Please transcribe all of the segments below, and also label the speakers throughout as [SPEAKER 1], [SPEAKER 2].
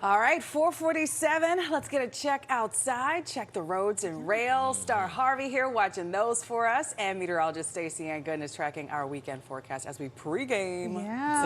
[SPEAKER 1] All right, 4:47. Let's get a check outside. Check the roads and rails. Star Harvey here watching those for us. And meteorologist Stacy-Ann Gooden is tracking our weekend forecast as we pregame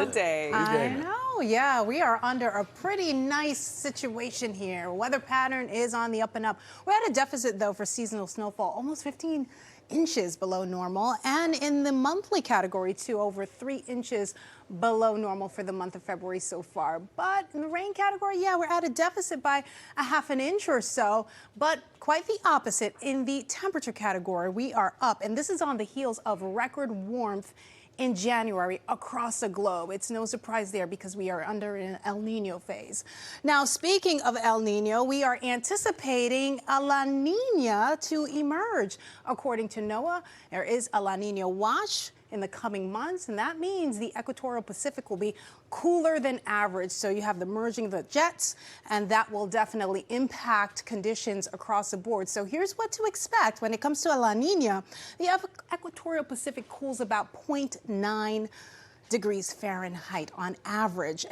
[SPEAKER 1] today.
[SPEAKER 2] I know, yeah. We are under a pretty nice situation here. Weather pattern is on the up and up. We're at a deficit, though, for seasonal snowfall, almost 15 inches below normal. And in the monthly category, too, over 3 inches below normal for the month of February so far. But in the rain category, yeah, we're at a deficit by a half an inch or so. But quite the opposite in the temperature category. We are up, and this is on the heels of record warmth in January across the globe. It's no surprise there because we are under an El Nino phase. Now, speaking of El Nino, we are anticipating a La Nina to emerge. According to NOAA, there is a La Nina watch in the coming months, and that means the equatorial Pacific will be cooler than average. So you have the merging of the jets, and that will definitely impact conditions across the board. So here's what to expect when it comes to a La Nina. The equatorial Pacific cools about 0.9 degrees Fahrenheit on average,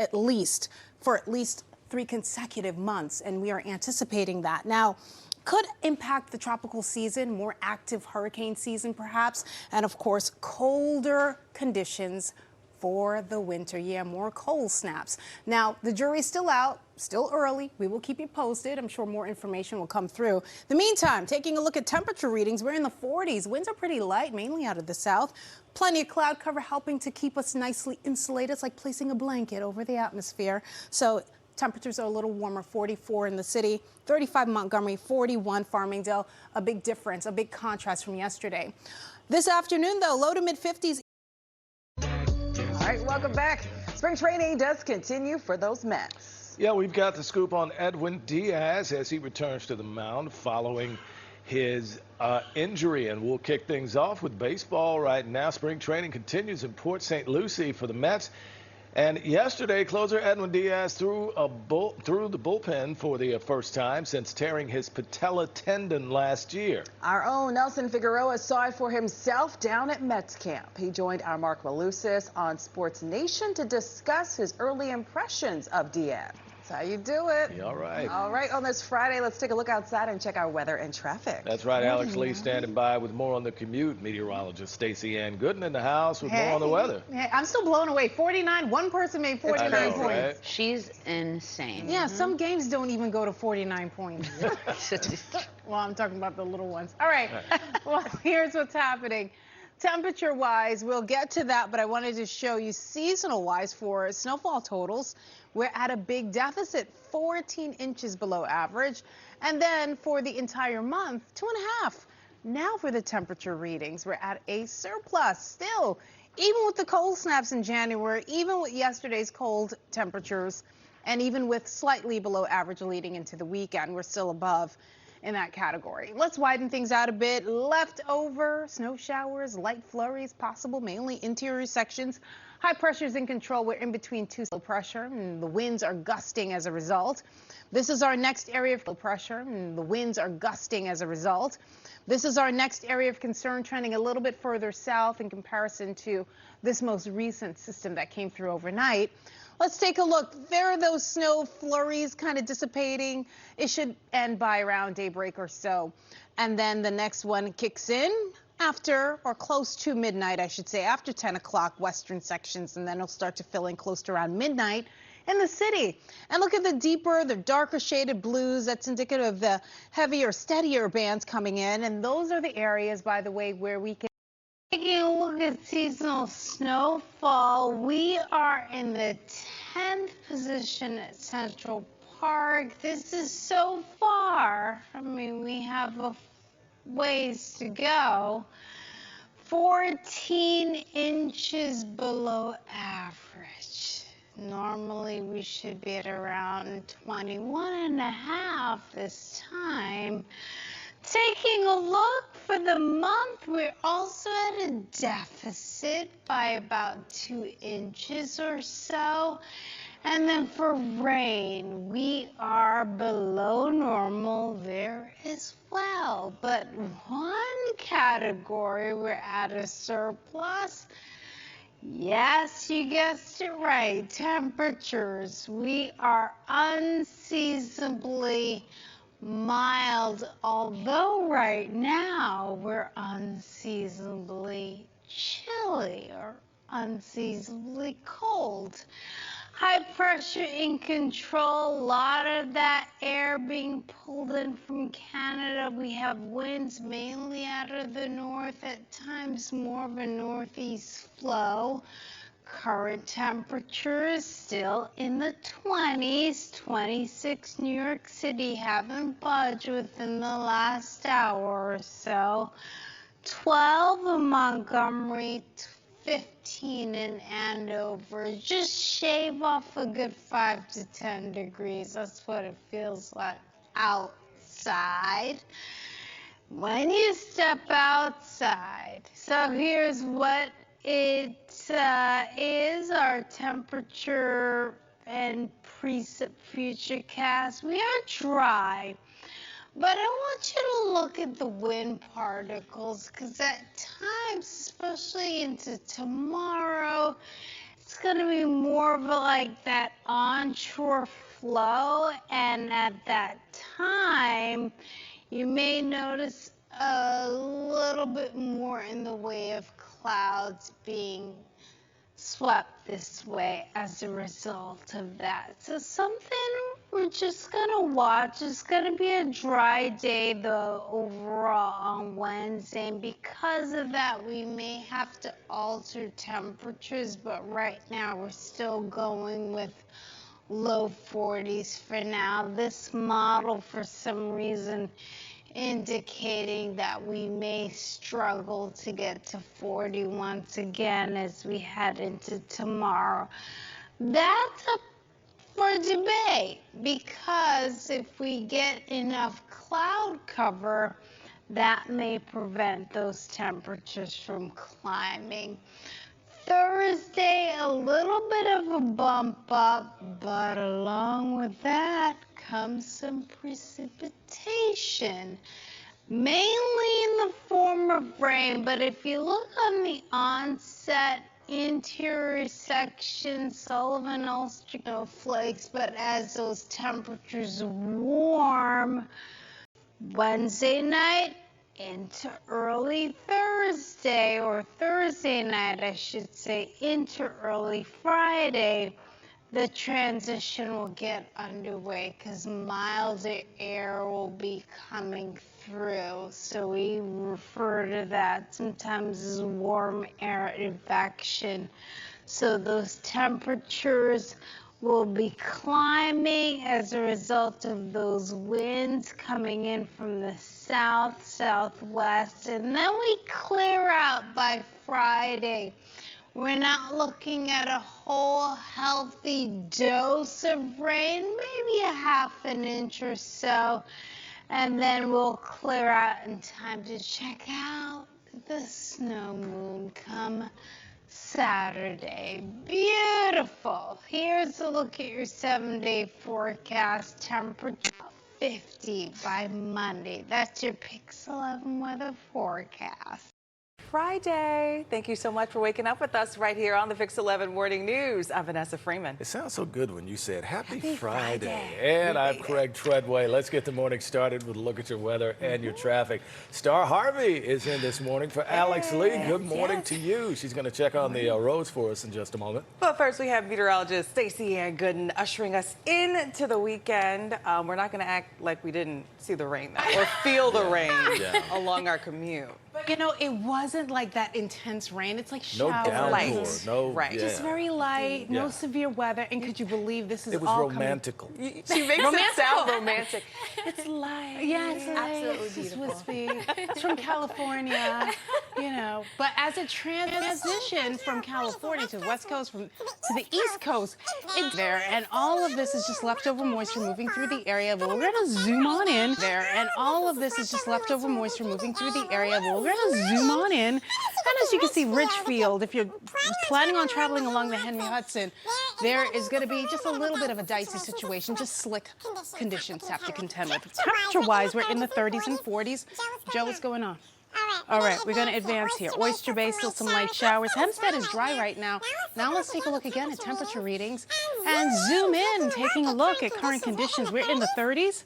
[SPEAKER 2] for at least 3 consecutive months, and we are anticipating that. Now, could impact the tropical season, more active hurricane season perhaps, and of course colder conditions for the winter. Yeah, more cold snaps. Now, the jury's still out, still early. We will keep you posted. I'm sure more information will come through. In the meantime, taking a look at temperature readings, we're in the 40s. Winds are pretty light, mainly out of the south. Plenty of cloud cover helping to keep us nicely insulated. It's like placing a blanket over the atmosphere. So temperatures are a little warmer, 44 in the city, 35 Montgomery, 41 Farmingdale. A big difference, a big contrast from yesterday. This afternoon, though, low to mid 50s.
[SPEAKER 1] All right, welcome back. Spring training does continue for those Mets.
[SPEAKER 3] Yeah, we've got the scoop on Edwin Diaz as he returns to the mound following his injury. And we'll kick things off with baseball right now. Spring training continues in Port St. Lucie for the Mets. And yesterday, closer Edwin Diaz threw the bullpen for the first time since tearing his patella tendon last year.
[SPEAKER 1] Our own Nelson Figueroa saw it for himself down at Mets camp. He joined our Mark Malusis on Sports Nation to discuss his early impressions of Diaz. That's how you do it.
[SPEAKER 3] Yeah, all right.
[SPEAKER 1] All right, on this Friday, let's take a look outside and check our weather and traffic.
[SPEAKER 3] That's right. Alex Lee standing by with more on the commute. Meteorologist Stacy-Ann Gooden in the house with more on the weather.
[SPEAKER 2] Hey, I'm still blown away. 49. One person made 49 points.
[SPEAKER 3] Right?
[SPEAKER 4] She's insane.
[SPEAKER 2] Yeah, some games don't even go to 49 points. Well, I'm talking about the little ones. All right. Well, here's what's happening. Temperature-wise, we'll get to that, but I wanted to show you seasonal-wise for snowfall totals. We're at a big deficit, 14 inches below average. And then for the entire month, 2.5. Now for the temperature readings, we're at a surplus still. Even with the cold snaps in January, even with yesterday's cold temperatures, and even with slightly below average leading into the weekend, we're still above in that category. Let's widen things out a bit. Leftover snow showers, light flurries possible, mainly interior sections. High pressures in control. We're in between two low pressure, and the winds are gusting as a result. This is our next area of low pressure, and the winds are gusting as a result. This is our next area of concern, trending a little bit further south in comparison to this most recent system that came through overnight. Let's take a look. There are those snow flurries kind of dissipating. It should end by around daybreak or so. And then the next one kicks in after, or close to midnight, I should say, after 10 o'clock, western sections, and then it'll start to fill in close to around midnight in the city. And look at the deeper, the darker shaded blues. That's indicative of the heavier, steadier bands coming in. And those are the areas, by the way, where we can. Taking a look at seasonal snowfall, we are in the 10th position at Central Park. This is so far. I mean, we have a ways to go. 14 inches below average. Normally, we should be at around 21.5 this time. Taking a look for the month, we're also at a deficit by about 2 inches or so. And then for rain, we are below normal there as well. But one category, we're at a surplus.
[SPEAKER 5] Yes, you guessed it right. Temperatures. We are unseasonably mild, although right now we're unseasonably chilly or unseasonably cold. High pressure in control, a lot of that air being pulled in from Canada. We have winds mainly out of the north, at times more of a northeast flow. Current temperature is still in the 20s, 26 New York City, haven't budged within the last hour or so. 12 in Montgomery, 15 in Andover. Just shave off a good 5 to 10 degrees. That's what it feels like outside when you step outside. So here's what it is, our temperature and precip futurecast. We are dry. But I want you to look at the wind particles, because at times, especially into tomorrow, it's going to be more of like that onshore flow, and at that time, you may notice a little bit more in the way of clouds being swept this way as a result of that. So something we're just gonna watch. It's gonna be a dry day though overall on Wednesday, and because of that we may have to alter temperatures, but right now we're still going with low 40s for now. This model for some reason indicating that we may struggle to get to 40 once again as we head into tomorrow. That's up for debate, because if we get enough cloud cover, that may prevent those temperatures from climbing. Thursday, a little bit of a bump up, but along with that comes some precipitation, mainly in the form of rain. But if you look on the onset interior section, Sullivan Ulster snowflakes, but as those temperatures warm Wednesday night into early Thursday, or Thursday night, I should say, into early Friday, the transition will get underway because milder air will be coming through. So we refer to that sometimes as warm air advection. So those temperatures will be climbing as a result of those winds coming in from the south, southwest, and then we clear out by Friday. We're not looking at a whole healthy dose of rain, maybe a ½ an inch or so, and then we'll clear out in time to check out the snow moon come Saturday. Beautiful. Here's a look at your 7-day forecast. Temperature 50 by Monday. That's your Pix 11 weather forecast.
[SPEAKER 1] Friday. Thank you so much for waking up with us right here on the Fix 11 Morning News. I'm Vanessa Freeman.
[SPEAKER 3] It sounds so good when you said Happy Friday.
[SPEAKER 1] Friday.
[SPEAKER 3] And I'm Craig Treadway. Let's get the morning started with a look at your weather and your traffic. Star Harvey is in this morning for Alex Lee. Good morning to you. She's going to check on the roads for us in just a moment.
[SPEAKER 1] But first, we have meteorologist Stacy-Ann Gooden ushering us into the weekend. We're not going to act like we didn't see the rain, though, or feel the rain along our commute.
[SPEAKER 2] But you know, it wasn't like that intense rain. It's like
[SPEAKER 3] No
[SPEAKER 2] shower
[SPEAKER 3] downpour.
[SPEAKER 2] light.
[SPEAKER 3] No,
[SPEAKER 1] Right.
[SPEAKER 2] Just very light, no severe weather. And could you believe this is
[SPEAKER 3] It was
[SPEAKER 2] all
[SPEAKER 3] romantical.
[SPEAKER 1] She makes it sound romantic.
[SPEAKER 2] It's light. Yeah, it's light. It's just wispy. It's from California, you know. But as it transitioned from California to the West Coast, to the East Coast, it's there. And all of this is just leftover moisture moving through the area. But we're going to zoom on in there. And all of this is just leftover moisture moving through the area. But we're going to zoom on in. And as you can see, Ridgefield, if you're planning on traveling along the Henry Hudson, there is going to be just a little bit of a dicey situation, just slick conditions to have to contend with. Temperature-wise, we're in the 30s and 40s. Joe, what's going on?
[SPEAKER 6] All right,
[SPEAKER 2] All right, we're going to advance here. Oyster Bay, still some light showers. Hempstead is dry right now. Now let's take a look again at temperature readings and zoom in, taking a look at current conditions. We're in the 30s,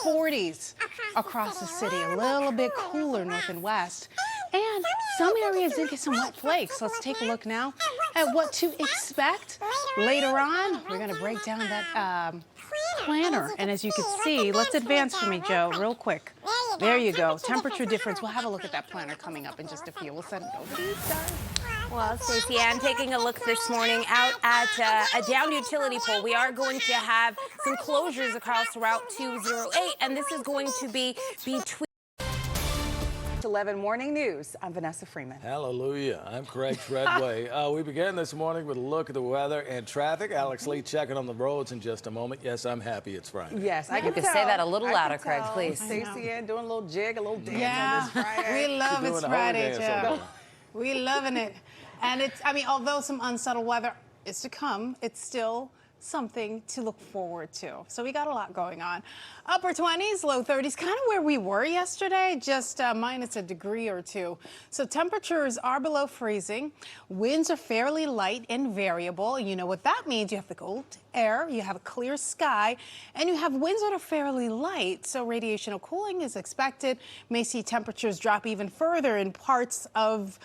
[SPEAKER 2] 40s across the city. A little bit cooler north and west. And some areas did get some wet flakes. Let's take a look now at what to expect later on. We're going to break down that planner. And as you can see, let's advance for me, Joe, real quick. There you go. Temperature difference. We'll have a look at that planner coming up in just a few. We'll send it over to you guys.
[SPEAKER 6] Well, Stacy-Ann, taking a look this morning out at a downed utility pole. We are going to have some closures across Route 208, and this is going to be between
[SPEAKER 1] 11 Morning News. I'm Vanessa Freeman.
[SPEAKER 3] Hallelujah. I'm Craig Treadway. We begin this morning with a look at the weather and traffic. Alex Lee checking on the roads in just a moment. Yes, I'm happy it's Friday.
[SPEAKER 1] Yes, I can
[SPEAKER 4] could
[SPEAKER 1] tell.
[SPEAKER 4] say that a little
[SPEAKER 1] I
[SPEAKER 4] louder,
[SPEAKER 1] can
[SPEAKER 4] Craig,
[SPEAKER 1] tell.
[SPEAKER 4] please.
[SPEAKER 1] Stacy-Ann doing a little jig, a little dance
[SPEAKER 2] Yeah,
[SPEAKER 1] on this Friday.
[SPEAKER 2] we love
[SPEAKER 3] Doing
[SPEAKER 2] it's
[SPEAKER 3] a holy
[SPEAKER 2] Friday,
[SPEAKER 3] dance
[SPEAKER 2] Joe.
[SPEAKER 3] over there.
[SPEAKER 2] We loving it. And it's, I mean, although some unsettled weather is to come, it's still something to look forward to. So we got a lot going on. Upper 20s, low 30s, kind of where we were yesterday, just minus a degree or two. So temperatures are below freezing. Winds are fairly light and variable. You know what that means. You have the cold air, you have a clear sky, and you have winds that are fairly light. So radiational cooling is expected. May see temperatures drop even further in parts of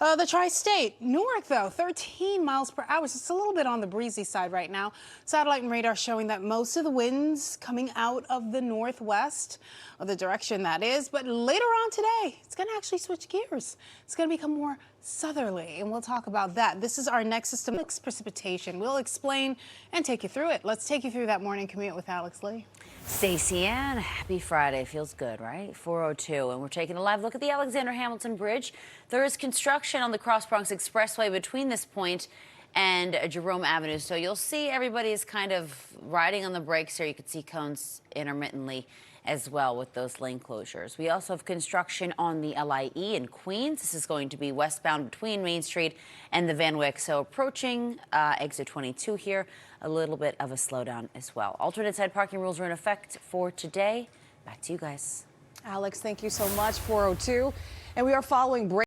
[SPEAKER 2] the tri-state. Newark, though, 13 miles per hour. So it's a little bit on the breezy side right now. Satellite and radar showing that most of the winds coming out of the northwest, or the direction that is. But later on today, it's going to actually switch gears. It's going to become more southerly, and we'll talk about that. This is our next system, mixed precipitation. We'll explain and take you through it. Let's take you through that morning commute with Alex Lee.
[SPEAKER 4] Stacy-Ann, happy Friday. Feels good, right? 4:02, and we're taking a live look at the Alexander Hamilton Bridge. There is construction on the Cross Bronx Expressway between this point and Jerome Avenue. So you'll see everybody is kind of riding on the brakes here. You can see cones intermittently as well with those lane closures. We also have construction on the LIE in Queens. This is going to be westbound between Main Street and the Van Wyck. So approaching exit 22 here, a little bit of a slowdown as well. Alternate side parking rules are in effect for today. Back to you guys.
[SPEAKER 1] Alex, thank you so much. 4:02, and we are following break.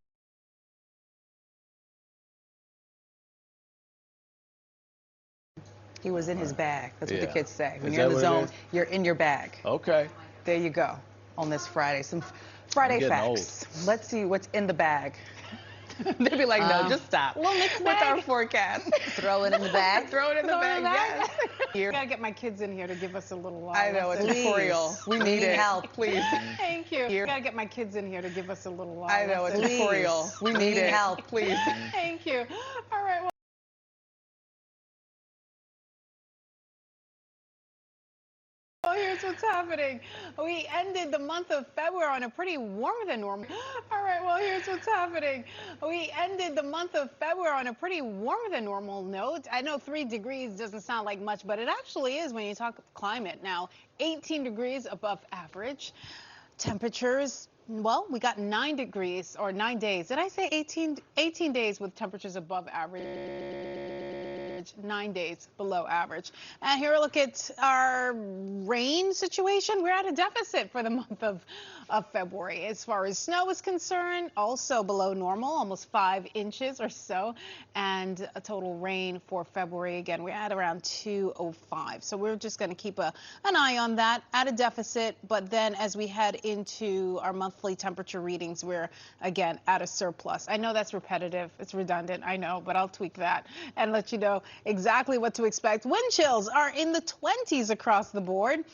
[SPEAKER 1] He was in his bag. That's what the
[SPEAKER 3] Yeah.
[SPEAKER 1] kids say. When
[SPEAKER 3] Is
[SPEAKER 1] you're in
[SPEAKER 3] that
[SPEAKER 1] the
[SPEAKER 3] what it
[SPEAKER 1] zone,
[SPEAKER 3] is?
[SPEAKER 1] you're in your bag.
[SPEAKER 3] Okay.
[SPEAKER 1] There you go. On this Friday, some Friday
[SPEAKER 3] getting
[SPEAKER 1] facts. Let's see what's in the bag. They'd be like, no, just stop.
[SPEAKER 2] Little mixed
[SPEAKER 1] With
[SPEAKER 2] bag.
[SPEAKER 1] our forecast.
[SPEAKER 4] Throw it in the bag.
[SPEAKER 1] Throw it in the bag, yes.
[SPEAKER 2] I gotta get my kids in here to give us a little
[SPEAKER 1] I know, it's
[SPEAKER 2] lesson.
[SPEAKER 1] tutorial. We need it.
[SPEAKER 4] help.
[SPEAKER 1] Please.
[SPEAKER 2] Thank you. Gotta get my kids in here to give us a little
[SPEAKER 1] I know, it's
[SPEAKER 2] lesson.
[SPEAKER 1] tutorial. We need it.
[SPEAKER 4] help.
[SPEAKER 1] Please.
[SPEAKER 2] Thank you. All right. Well, here's what's happening. We ended the month of February on a pretty warmer than normal. All right, well, here's what's happening. We ended the month of February on a pretty warmer than normal note. I know 3 degrees doesn't sound like much, but it actually is when you talk climate. Now, 18 degrees above average. Temperatures, well, we got 9 degrees, or 9 days. Did I say 18? 18 days with temperatures above average. 9 days below average. And here, look at our rain situation. We're at a deficit for the month of February. As far as snow is concerned, also below normal, almost 5 inches or so. And a total rain for February, again, we're at around 205. So we're just going to keep an eye on that, at a deficit. But then as we head into our monthly temperature readings, we're, again, at a surplus. I know that's repetitive. It's redundant, I know, but I'll tweak that and let you know exactly what to expect. Wind chills are in the 20s across the board.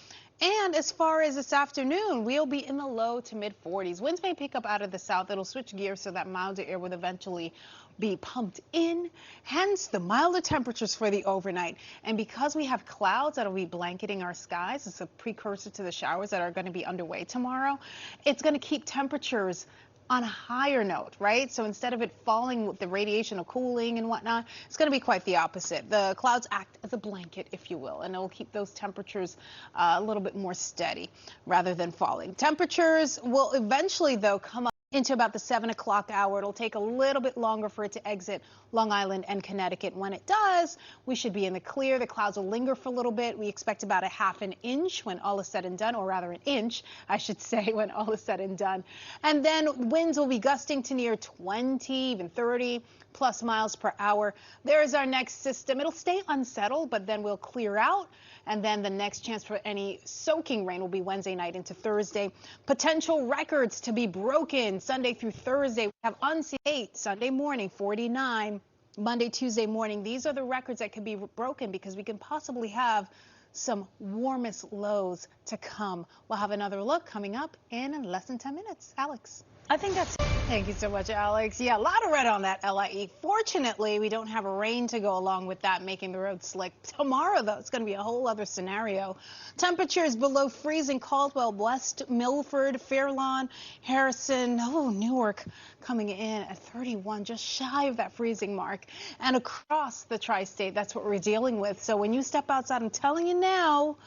[SPEAKER 2] And as far as this afternoon, we'll be in the low to mid 40s. Winds may pick up out of the south. It'll switch gears so that milder air will eventually be pumped in, hence the milder temperatures for the overnight. And because we have clouds that'll be blanketing our skies, it's a precursor to the showers that are going to be underway tomorrow. It's going to keep temperatures on a higher note, right? So instead of it falling with the radiation of cooling and whatnot, it's going to be quite the opposite. The clouds act as a blanket, if you will, and it will keep those temperatures a little bit more steady rather than falling. Temperatures will eventually, though, come up into about the 7 o'clock hour. It'll take a little bit longer for it to exit Long Island and Connecticut. When it does, we should be in the clear. The clouds will linger for a little bit. We expect about a half an inch when all is said and done, or rather an inch, I should say, when all is said and done. And then winds will be gusting to near 20, even 30 plus miles per hour. There's our next system. It'll stay unsettled, but then we'll clear out. And then the next chance for any soaking rain will be Wednesday night into Thursday. Potential records to be broken Sunday through Thursday. We have unseasonably 8 Sunday morning, 49 Monday, Tuesday morning. These are the records that could be broken because we can possibly have some warmest lows to come. We'll have another look coming up in less than 10 minutes. Alex.
[SPEAKER 4] I think that's it.
[SPEAKER 2] Thank you so much, Alex. Yeah, a lot of red on that LIE. Fortunately, we don't have rain to go along with that, making the road slick. Tomorrow, though, it's going to be a whole other scenario. Temperatures below freezing. Caldwell, West Milford, Fairlawn, Harrison, Newark coming in at 31, just shy of that freezing mark. And across the tri-state, that's what we're dealing with. So when you step outside, I'm telling you now,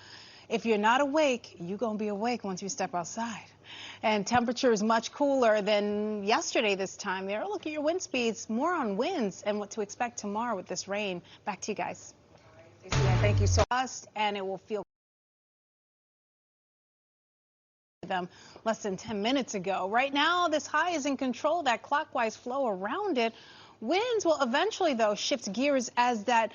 [SPEAKER 2] if you're not awake, you're going to be awake once you step outside. And temperature is much cooler than yesterday this time. There, look at your wind speeds, more on winds and what to expect tomorrow with this rain. Back to you guys. Thank you so much. And it will feel them less than 10 minutes ago. Right now, this high is in control, that clockwise flow around it. Winds will eventually, though, shift gears as that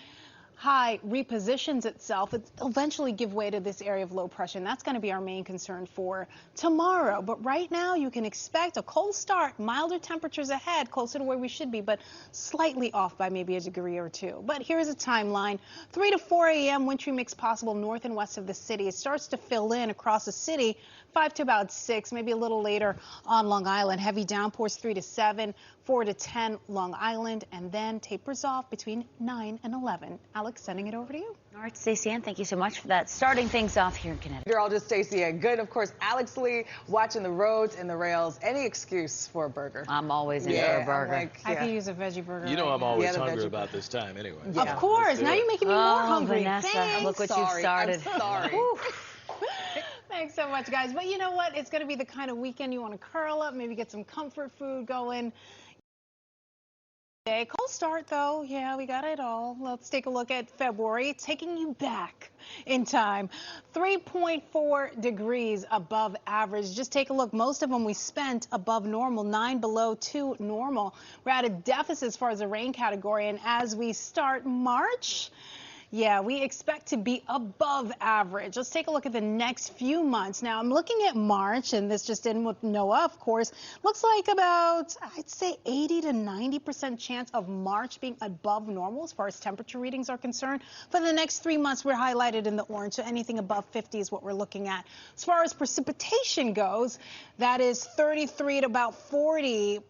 [SPEAKER 2] high repositions itself. It'll eventually give way to this area of low pressure, and that's going to be our main concern for tomorrow. But right now, you can expect a cold start, milder temperatures ahead, closer to where we should be, but slightly off by maybe a degree or two. But here's a timeline. 3 to 4 a.m. wintry mix possible north and west of the city. It starts to fill in across the city, 5 to about 6, maybe a little later on Long Island. Heavy downpours 3 to 7, 4 to 10 Long Island, and then tapers off between 9 and 11. Alex, sending it over to you.
[SPEAKER 4] All right, Stacy-Ann, thank you so much for that. Starting things off here in Connecticut.
[SPEAKER 1] Meteorologist Stacy-Ann Gooden, of course, Alex Lee, watching the roads and the rails. Any excuse for a burger?
[SPEAKER 4] I'm always in for a burger.
[SPEAKER 2] I could use a veggie burger.
[SPEAKER 3] You know I'm always hungry
[SPEAKER 1] veggie
[SPEAKER 3] about this time anyway.
[SPEAKER 2] Of course. Now you're making me more hungry.
[SPEAKER 4] Vanessa,
[SPEAKER 2] Thanks.
[SPEAKER 4] look what you've started.
[SPEAKER 1] I'm sorry.
[SPEAKER 2] Thanks so much, guys. But you know what? It's going to be the kind of weekend you want to curl up, maybe get some comfort food going. Cold start, though. Yeah, we got it all. Let's take a look at February, taking you back in time. 3.4 degrees above average. Just take a look. Most of them we spent above normal, 9 below 2 normal. We're at a deficit as far as the rain category. And as we start March, yeah, we expect to be above average. Let's take a look at the next few months. Now, I'm looking at March, and this just in with NOAA, of course. Looks like about, I'd say, 80 to 90% chance of March being above normal as far as temperature readings are concerned. For the next 3 months, we're highlighted in the orange, so anything above 50 is what we're looking at. As far as precipitation goes, that is 33 to about 40%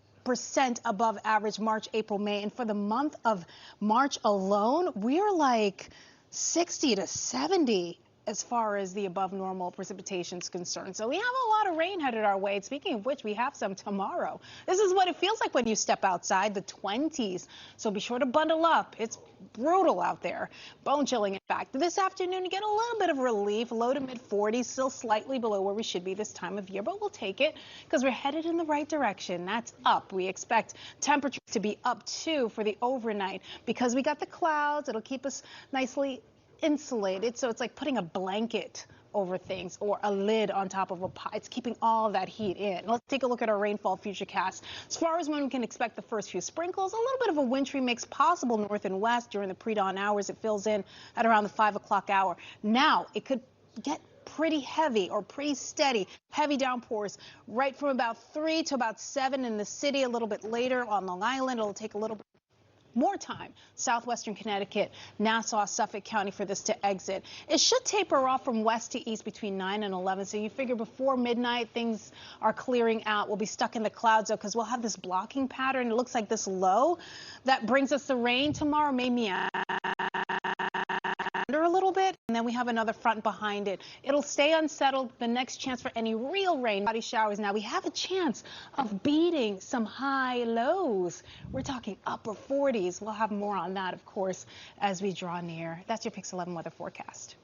[SPEAKER 2] above average March, April, May. And for the month of March alone, we're like 60 to 70 as far as the above normal precipitation is concerned. So we have a lot of rain headed our way. And speaking of which, we have some tomorrow. This is what it feels like when you step outside, the 20s. So be sure to bundle up. It's brutal out there. Bone chilling, in fact. This afternoon, you get a little bit of relief, low to mid 40s, still slightly below where we should be this time of year, but we'll take it because we're headed in the right direction. That's up. We expect temperatures to be up too for the overnight because we got the clouds. It'll keep us nicely insulated, so it's like putting a blanket over things or a lid on top of a pot. It's keeping all of that heat in. Let's take a look at our rainfall futurecast. As far as when we can expect the first few sprinkles, a little bit of a wintry mix possible north and west during the pre-dawn hours. It fills in at around the 5 o'clock hour. Now it could get pretty heavy or pretty steady. Heavy downpours right from about 3 to about 7 in the city. A little bit later on Long Island, it'll take a little bit more time. Southwestern Connecticut, Nassau, Suffolk County for this to exit. It should taper off from west to east between 9 and 11. So you figure before midnight, things are clearing out. We'll be stuck in the clouds, though, because we'll have this blocking pattern. It looks like this low that brings us the rain tomorrow, maybe under a little bit, and then we have another front behind it. It'll stay unsettled. The next chance for any real rain, body showers. Now we have a chance of beating some high lows. We're talking upper 40s. We'll have more on that, of course, as we draw near. That's your Pix 11 weather forecast.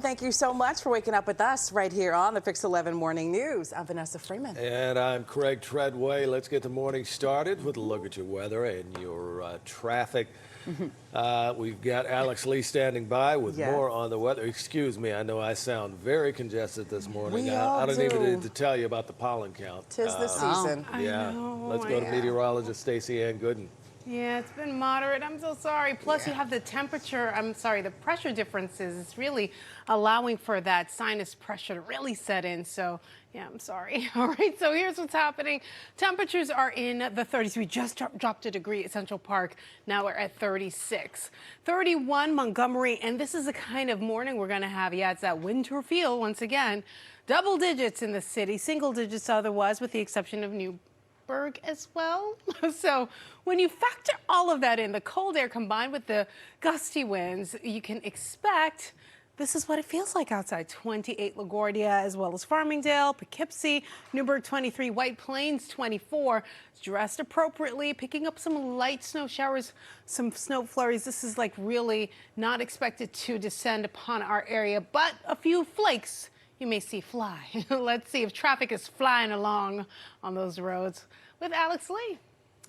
[SPEAKER 1] thank you so much for waking up with us right here on the Fix 11 Morning News. I'm Vanessa Freeman.
[SPEAKER 3] And I'm Craig Treadway. Let's get the morning started with a look at your weather and your traffic. We've got Alex Lee standing by with more on the weather. Excuse me, I know I sound very congested this morning. I don't even need to tell you about the pollen count.
[SPEAKER 1] 'Tis the season.
[SPEAKER 3] Yeah, let's go to meteorologist Stacy-Ann Gooden.
[SPEAKER 2] Yeah, it's been moderate. I'm so sorry. Plus, you have the the pressure differences. It's really allowing for that sinus pressure to really set in. So, yeah, I'm sorry. All right, so here's what's happening. Temperatures are in the 30s. We just dropped a degree at Central Park. Now we're at 36. 31 Montgomery, and this is the kind of morning we're going to have. Yeah, it's that winter feel once again. Double digits in the city, single digits otherwise, with the exception of Newburgh as well. So when you factor all of that in, the cold air combined with the gusty winds, you can expect this is what it feels like outside. 28 LaGuardia, as well as Farmingdale, Poughkeepsie, Newburgh 23, White Plains 24. Dressed appropriately, picking up some light snow showers, some snow flurries. This is like really not expected to descend upon our area, but a few flakes you may see fly. Let's see if traffic is flying along on those roads with Alex Lee.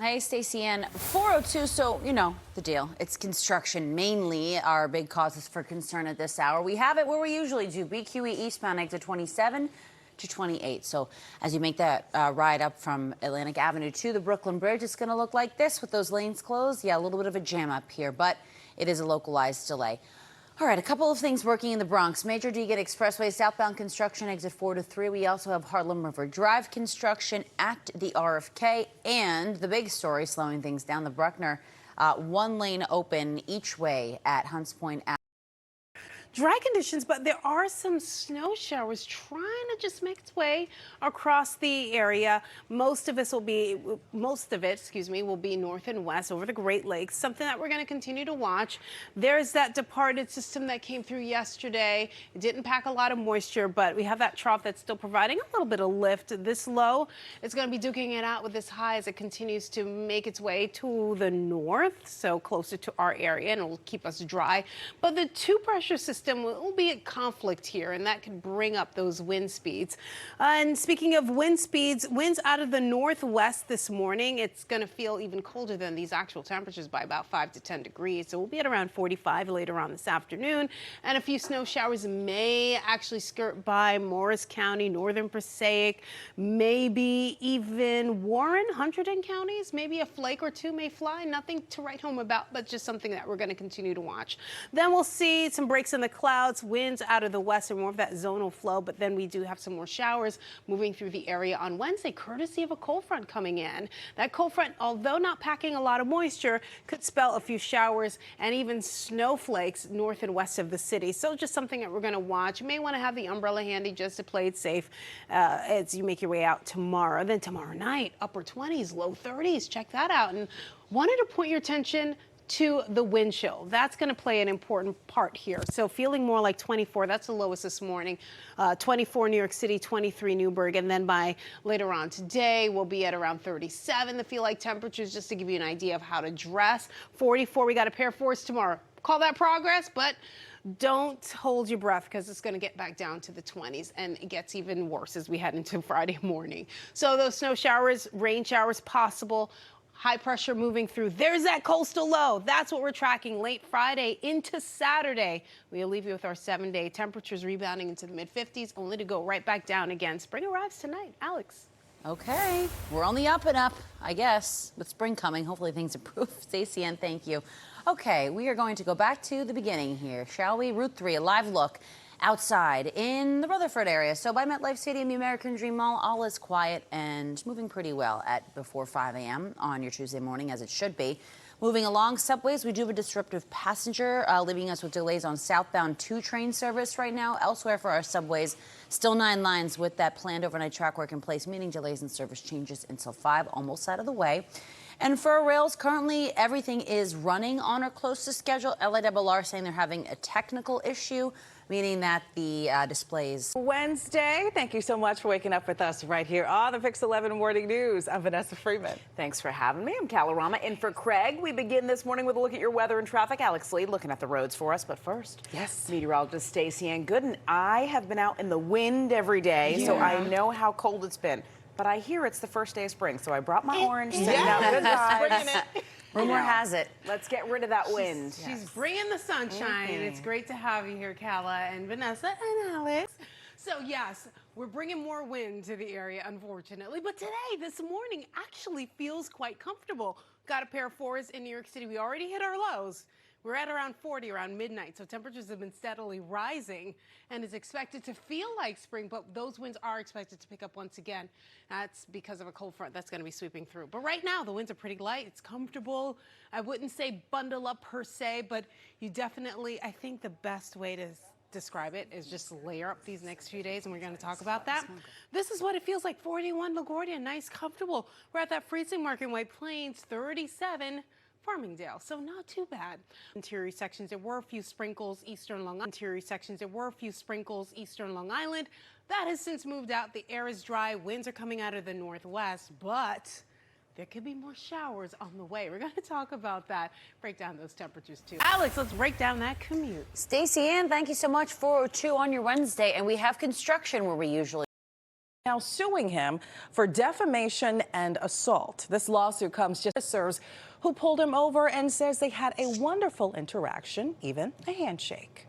[SPEAKER 4] Hey, Stacy-Ann. 402, so you know the deal. It's construction mainly our big causes for concern at this hour. We have it where we usually do. BQE eastbound exit 27 to 28. So as you make that ride up from Atlantic Avenue to the Brooklyn Bridge, it's going to look like this with those lanes closed. Yeah, a little bit of a jam up here, but it is a localized delay. All right, a couple of things working in the Bronx. med-drk Expressway southbound construction, exit 4 to 3. We also have Harlem River Drive construction at the RFK. And the big story slowing things down, the Bruckner, one lane open each way at Hunts Point.
[SPEAKER 2] Dry conditions, but there are some snow showers trying to just make its way across the area. Most of it, will be north and west over the Great Lakes, something that we're going to continue to watch. There's that departed system that came through yesterday. It didn't pack a lot of moisture, but we have that trough that's still providing a little bit of lift. This low, it's going to be duking it out with this high as it continues to make its way to the north, so closer to our area, and it will keep us dry. But the two pressure systems will be at conflict here, and that could bring up those wind speeds. And speaking of wind speeds, winds out of the northwest this morning. It's going to feel even colder than these actual temperatures by about 5 to 10 degrees. So we'll be at around 45 later on this afternoon. And a few snow showers may actually skirt by Morris County, northern Passaic, maybe even Warren, Hunterdon counties. Maybe a flake or two may fly. Nothing to write home about, but just something that we're going to continue to watch. Then we'll see some breaks in the clouds, winds out of the west, and more of that zonal flow, but then we do have some more showers moving through the area on Wednesday, courtesy of a cold front coming in. That cold front, although not packing a lot of moisture, could spell a few showers and even snowflakes north and west of the city. So just something that we're going to watch. You may want to have the umbrella handy just to play it safe as you make your way out tomorrow. Then tomorrow night, upper 20s, low 30s. Check that out. And wanted to point your attention to the wind chill. That's going to play an important part here. So feeling more like 24, that's the lowest this morning. 24 New York City, 23 Newburgh, and then by later on today, we'll be at around 37, the feel like temperatures, just to give you an idea of how to dress. 44, we got a pair of 4s tomorrow. Call that progress, but don't hold your breath because it's going to get back down to the 20s, and it gets even worse as we head into Friday morning. So those snow showers, rain showers possible. High pressure moving through. There's that coastal low. That's what we're tracking late Friday into Saturday. We'll leave you with our 7-day temperatures rebounding into the mid-50s, only to go right back down again. Spring arrives tonight. Alex.
[SPEAKER 4] Okay, we're on the up and up, I guess, with spring coming. Hopefully things improve. Stacy-Ann, thank you. Okay, we are going to go back to the beginning here, shall we? Route 3, a live look outside in the Rutherford area. So by MetLife Stadium, the American Dream Mall, all is quiet and moving pretty well at before 5 a.m. on your Tuesday morning, as it should be. Moving along, subways, we do have a disruptive passenger, leaving us with delays on southbound 2 train service right now. Elsewhere for our subways, still 9 lines with that planned overnight track work in place, meaning delays in service changes until 5, almost out of the way. And for our rails, currently everything is running on or close to schedule. LIRR saying they're having a technical issue. meaning that the displays.
[SPEAKER 1] Wednesday. Thank you so much for waking up with us right here on the Fix 11 Morning News. I'm Vanessa Freeman.
[SPEAKER 7] Thanks for having me. I'm Calorama in for Craig. We begin this morning with a look at your weather and traffic. Alex Lee looking at the roads for us. But first,
[SPEAKER 1] yes,
[SPEAKER 7] meteorologist Stacy-Ann Gooden. I have been out in the wind every day, so I know how cold it's been. But I hear it's the first day of spring, so I brought my orange, sending out good vibes. Rumor has it. Let's get rid of that wind.
[SPEAKER 2] She's bringing the sunshine. It's great to have you here, Cala and Vanessa and Alex. So yes, we're bringing more wind to the area, unfortunately. But today, this morning, actually feels quite comfortable. Got a pair of fours in New York City. We already hit our lows. We're at around 40 around midnight, so temperatures have been steadily rising and is expected to feel like spring, but those winds are expected to pick up once again. That's because of a cold front that's going to be sweeping through. But right now, the winds are pretty light. It's comfortable. I wouldn't say bundle up per se, but you definitely, I think the best way to describe it is just layer up these next few days, and we're going to talk about that. This is what it feels like. 41 LaGuardia, nice, comfortable. We're at that freezing mark in White Plains, 37 Farmingdale, so not too bad. Interior sections, there were a few sprinkles, eastern Long Island. Interior sections, there were a few sprinkles, eastern Long Island. That has since moved out. The air is dry. Winds are coming out of the northwest, but there could be more showers on the way. We're going to talk about that, break down those temperatures too. Alex, let's break down that commute.
[SPEAKER 4] Stacy-Ann, thank you so much. 402 on your Wednesday, and we have construction where we usually
[SPEAKER 1] now suing him for defamation and assault. This lawsuit comes just as officers who pulled him over and says they had a wonderful interaction, even a handshake.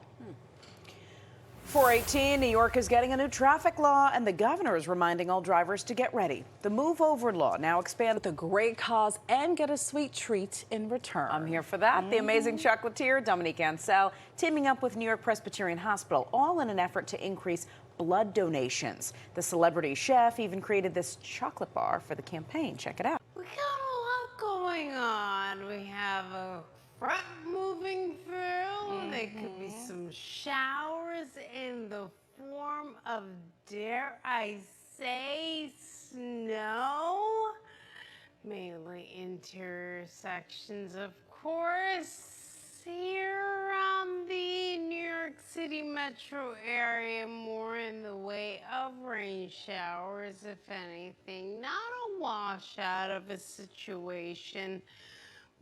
[SPEAKER 7] 418, New York is getting a new traffic law, and the governor is reminding all drivers to get ready. The Move Over law now expands
[SPEAKER 1] with a great cause and get a sweet treat in return.
[SPEAKER 7] I'm here for that. The amazing chocolatier, Dominique Ansel, teaming up with New York Presbyterian Hospital, all in an effort to increase blood donations. The celebrity chef even created this chocolate bar for the campaign. Check it out.
[SPEAKER 5] We got a lot going on. We have a front moving through. There could be some showers in the form of, dare I say, snow. Mainly interior sections, of course. Here on the New York City metro area, more in the way of rain showers, if anything. Not a washout of a situation,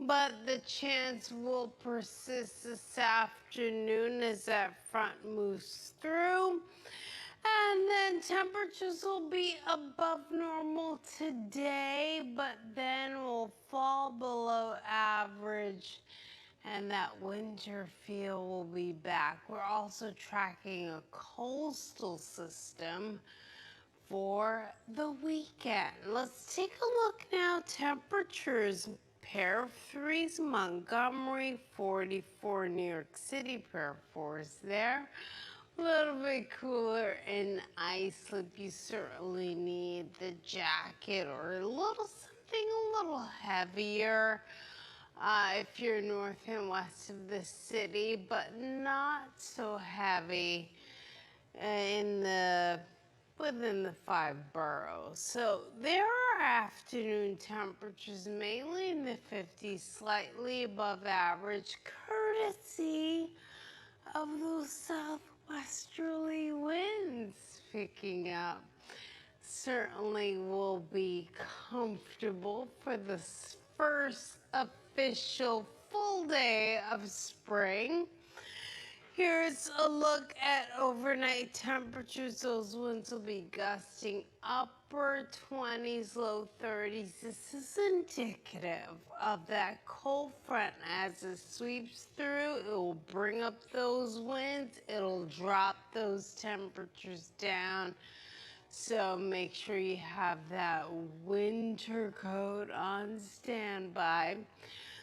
[SPEAKER 5] but the chance will persist this afternoon as that front moves through. And then temperatures will be above normal today, but then will fall below average. And that winter feel will be back. We're also tracking a coastal system for the weekend. Let's take a look now. Temperatures, pair of threes, Montgomery, 44, New York City, pair of fours there. A little bit cooler in Islip. You certainly need the jacket or a little something a little heavier. If you're north and west of the city, but not so heavy within the 5 boroughs. So there are afternoon temperatures mainly in the 50s, slightly above average, courtesy of those southwesterly winds picking up. Certainly will be comfortable for the first official full day of spring. Here's a look at overnight temperatures. Those winds will be gusting upper 20s, low 30s. This is indicative of that cold front as it sweeps through. It will bring up those winds. It'll drop those temperatures down. So make sure you have that winter coat on standby.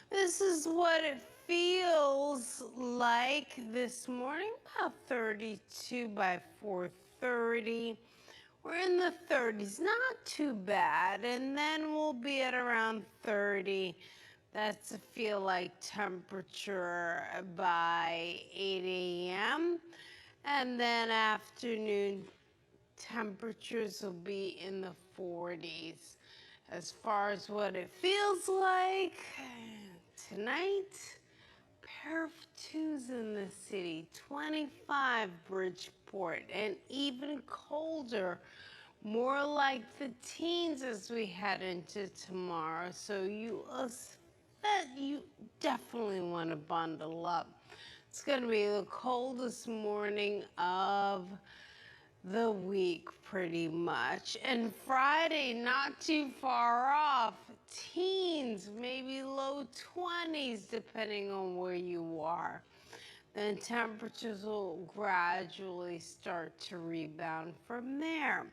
[SPEAKER 5] This is what it feels like this morning, about 32 by 4:30. We're in the 30s, not too bad, and then we'll be at around 30. That's a feel like temperature by 8 a.m. And then afternoon temperatures will be in the 40s. As far as what it feels like tonight, pair of 2s in the city, 25 Bridgeport, and even colder, more like the teens as we head into tomorrow. So you definitely want to bundle up. It's going to be the coldest morning of the week pretty much. And Friday, not too far off, teens, maybe low 20s depending on where you are. Then temperatures will gradually start to rebound from there.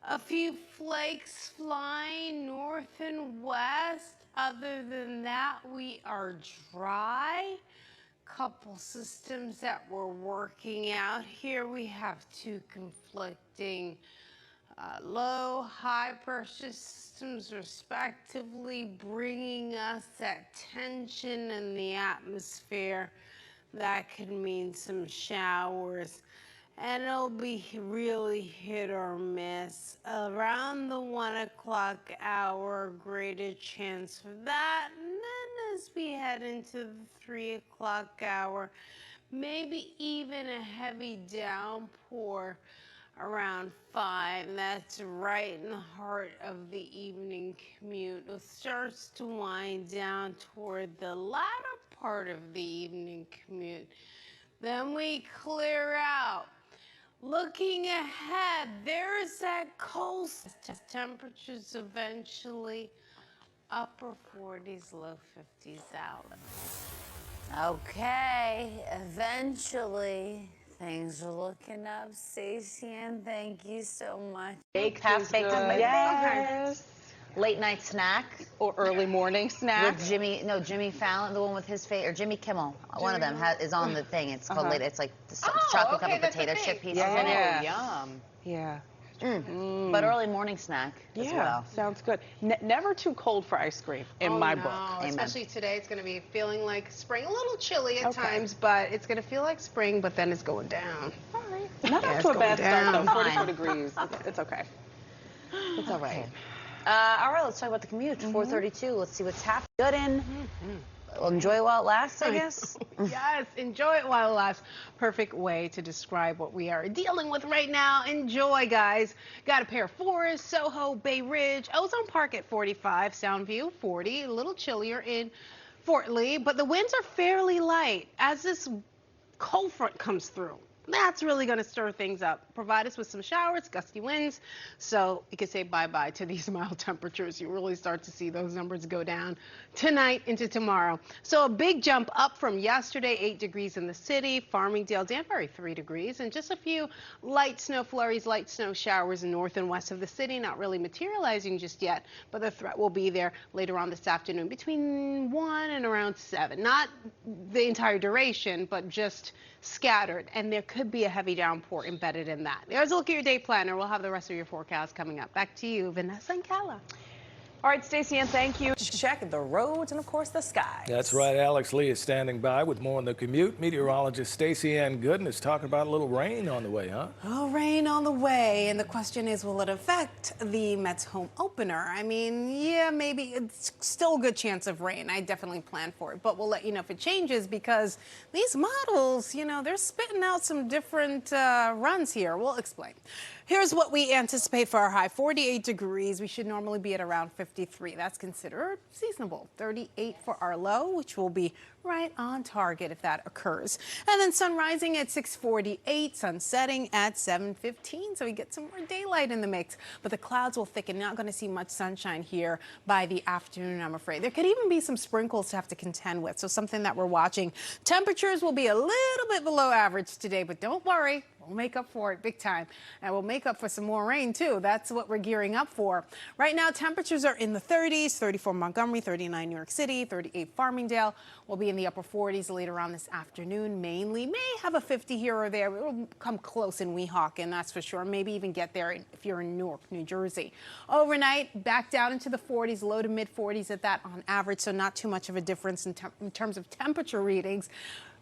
[SPEAKER 5] A few flakes flying north and west. Other than that, we are dry. Couple systems that we're working out here. We have two conflicting low, high pressure systems respectively, bringing us that tension in the atmosphere. That could mean some showers, and it'll be really hit or miss. Around the 1 o'clock hour, greater chance for that. And then as we head into the 3 o'clock hour, maybe even a heavy downpour around 5. That's right in the heart of the evening commute. It starts to wind down toward the latter part of the evening commute. Then we clear out. Looking ahead, there's that coast. Temperatures eventually upper 40s, low 50s out.
[SPEAKER 4] Okay, eventually things are looking up. Stacy-Ann, thank you so much.
[SPEAKER 7] Half baked is my favorite. Late night snack or early morning snack.
[SPEAKER 4] With Jimmy Fallon, the one with his face, or Jimmy Kimmel, one of them is on the thing. It's called late. It's like the chocolate covered potato chip pieces in it.
[SPEAKER 7] Yum. Yeah.
[SPEAKER 4] But early morning snack as well.
[SPEAKER 7] Sounds good. Never too cold for ice cream in my book.
[SPEAKER 2] Amen. Especially today, it's going to be feeling like spring. A little chilly at times, but it's going to feel like spring, but then it's going down.
[SPEAKER 7] All right. Not off to a bad start, though. 44 degrees. It's okay. It's all right.
[SPEAKER 4] All right, let's talk about the commute. 4:32. Let's see what's happening. Gooden. Well, enjoy it while it lasts, I guess.
[SPEAKER 2] Yes, enjoy it while it lasts. Perfect way to describe what we are dealing with right now. Enjoy, guys. Got a pair of 4s, Soho, Bay Ridge, Ozone Park at 45, Soundview 40, a little chillier in Fort Lee, but the winds are fairly light as this cold front comes through. That's really going to stir things up, provide us with some showers, gusty winds, so you can say bye-bye to these mild temperatures. You really start to see those numbers go down tonight into tomorrow. So a big jump up from yesterday, 8 degrees in the city, Farmingdale, Danbury, 3 degrees, and just a few light snow flurries, light snow showers north and west of the city, not really materializing just yet, but the threat will be there later on this afternoon between 1 and around 7. Not the entire duration, but just scattered, and there could be a heavy downpour embedded in that. There's a look at your day planner. We'll have the rest of your forecast coming up. Back to you, Vanessa and Kala.
[SPEAKER 7] All right, Stacy-Ann, thank you.
[SPEAKER 1] Check the roads and, of course, the skies.
[SPEAKER 3] That's right. Alex Lee is standing by with more on the commute. Meteorologist Stacy-Ann Gooden is talking about a little rain on the way, huh?
[SPEAKER 2] Oh, rain on the way. And the question is, will it affect the Mets home opener? I mean, yeah, maybe it's still a good chance of rain. I definitely plan for it. But we'll let you know if it changes because these models, you know, they're spitting out some different runs here. We'll explain. Here's what we anticipate for our high, 48 degrees. We should normally be at around 53. That's considered seasonable. 38 for our low, which will be right on target if that occurs. And then sun rising at 6:48, sun setting at 7:15. So we get some more daylight in the mix. But the clouds will thicken. Not going to see much sunshine here by the afternoon, I'm afraid. There could even be some sprinkles to have to contend with. So something that we're watching. Temperatures will be a little bit below average today, but don't worry. We'll make up for it big time. And we'll make up for some more rain, too. That's what we're gearing up for. Right now, temperatures are in the 30s, 34 Montgomery, 39 New York City, 38 Farmingdale. We'll be in the upper 40s later on this afternoon, mainly. May have a 50 here or there. It'll come close in Weehawken, that's for sure. Maybe even get there if you're in Newark, New Jersey. Overnight, back down into the 40s, low to mid 40s at that on average, so not too much of a difference in terms of temperature readings.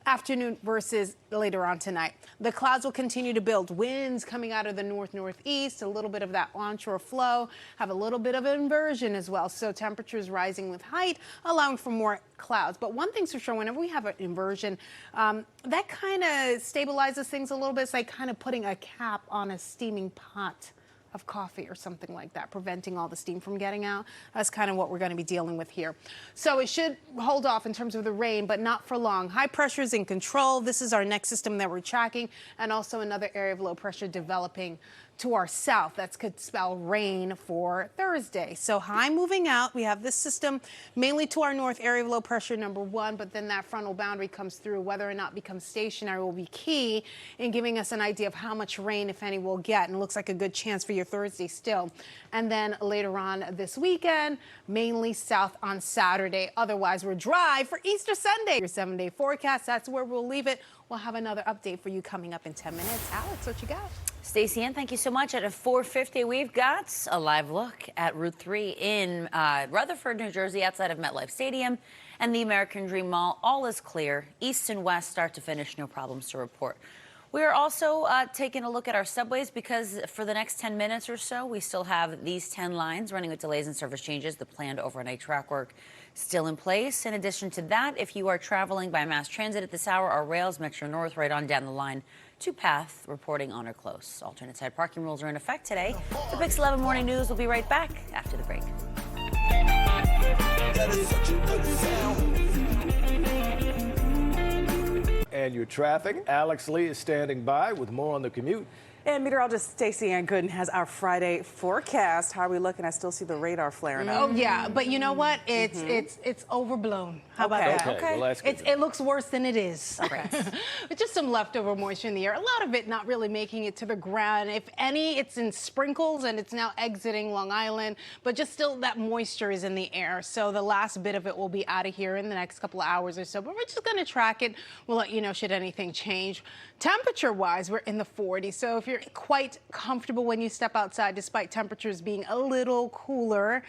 [SPEAKER 2] afternoon versus later on tonight. The clouds will continue to build. Winds coming out of the north-northeast, a little bit of that onshore flow, have a little bit of inversion as well. So temperatures rising with height, allowing for more clouds. But one thing's for sure, whenever we have an inversion, that kind of stabilizes things a little bit. It's like kind of putting a cap on a steaming pot of coffee or something like that, preventing all the steam from getting out. That's kind of what we're going to be dealing with here. So it should hold off in terms of the rain, but not for long. High pressure is in control. This is our next system that we're tracking, and also another area of low pressure developing to our south. That could spell rain for Thursday. So high moving out. We have this system mainly to our north, area of low pressure number 1, but then that frontal boundary comes through. Whether or not it becomes stationary will be key in giving us an idea of how much rain, if any, we'll get. And it looks like a good chance for your Thursday still. And then later on this weekend, mainly south on Saturday. Otherwise, we're dry for Easter Sunday. Your 7-day forecast, that's where we'll leave it. We'll have another update for you coming up in 10 minutes. Alex, what you got?
[SPEAKER 4] Stacy-Ann, thank you so much. At 4:50, we've got a live look at Route 3 in Rutherford, New Jersey, outside of MetLife Stadium and the American Dream Mall. All is clear. East and west, start to finish, no problems to report. We are also taking a look at our subways because for the next 10 minutes or so, we still have these 10 lines running with delays and service changes. The planned overnight track work still in place. In addition to that, if you are traveling by mass transit at this hour, our rails Metro North right on down the line to Path reporting on or close. Alternate side parking rules are in effect today. The Bix 11 Morning News will be right back after the break.
[SPEAKER 3] And your traffic, Alex Lee is standing by with more on the commute.
[SPEAKER 1] And meteorologist Stacy-Ann Gooden has our Friday forecast. How are we looking? I still see the radar flaring up.
[SPEAKER 2] Oh yeah, but you know what? It's overblown. How about that?
[SPEAKER 3] Okay. Well, that's good.
[SPEAKER 2] It looks worse than it is.
[SPEAKER 1] Okay.
[SPEAKER 2] With just some leftover moisture in the air. A lot of it not really making it to the ground. If any, it's in sprinkles and it's now exiting Long Island, but just still that moisture is in the air. So the last bit of it will be out of here in the next couple of hours or so. But we're just going to track it. We'll let you know should anything change. Temperature-wise, we're in the 40s. So if you're quite comfortable when you step outside, despite temperatures being a little cooler,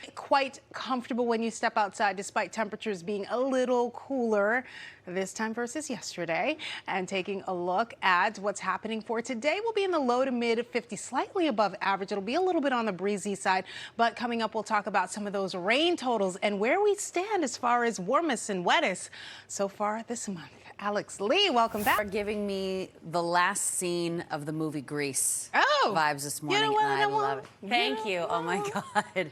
[SPEAKER 2] this time versus yesterday. And taking a look at what's happening for today, we'll be in the low to mid 50s, slightly above average. It'll be a little bit on the breezy side, but coming up, we'll talk about some of those rain totals and where we stand as far as warmest and wettest so far this month. Alex Lee, welcome back.
[SPEAKER 4] Are giving me the last scene of the movie Grease vibes this morning,
[SPEAKER 2] You know what?
[SPEAKER 4] and I love it. Thank you. Oh my God.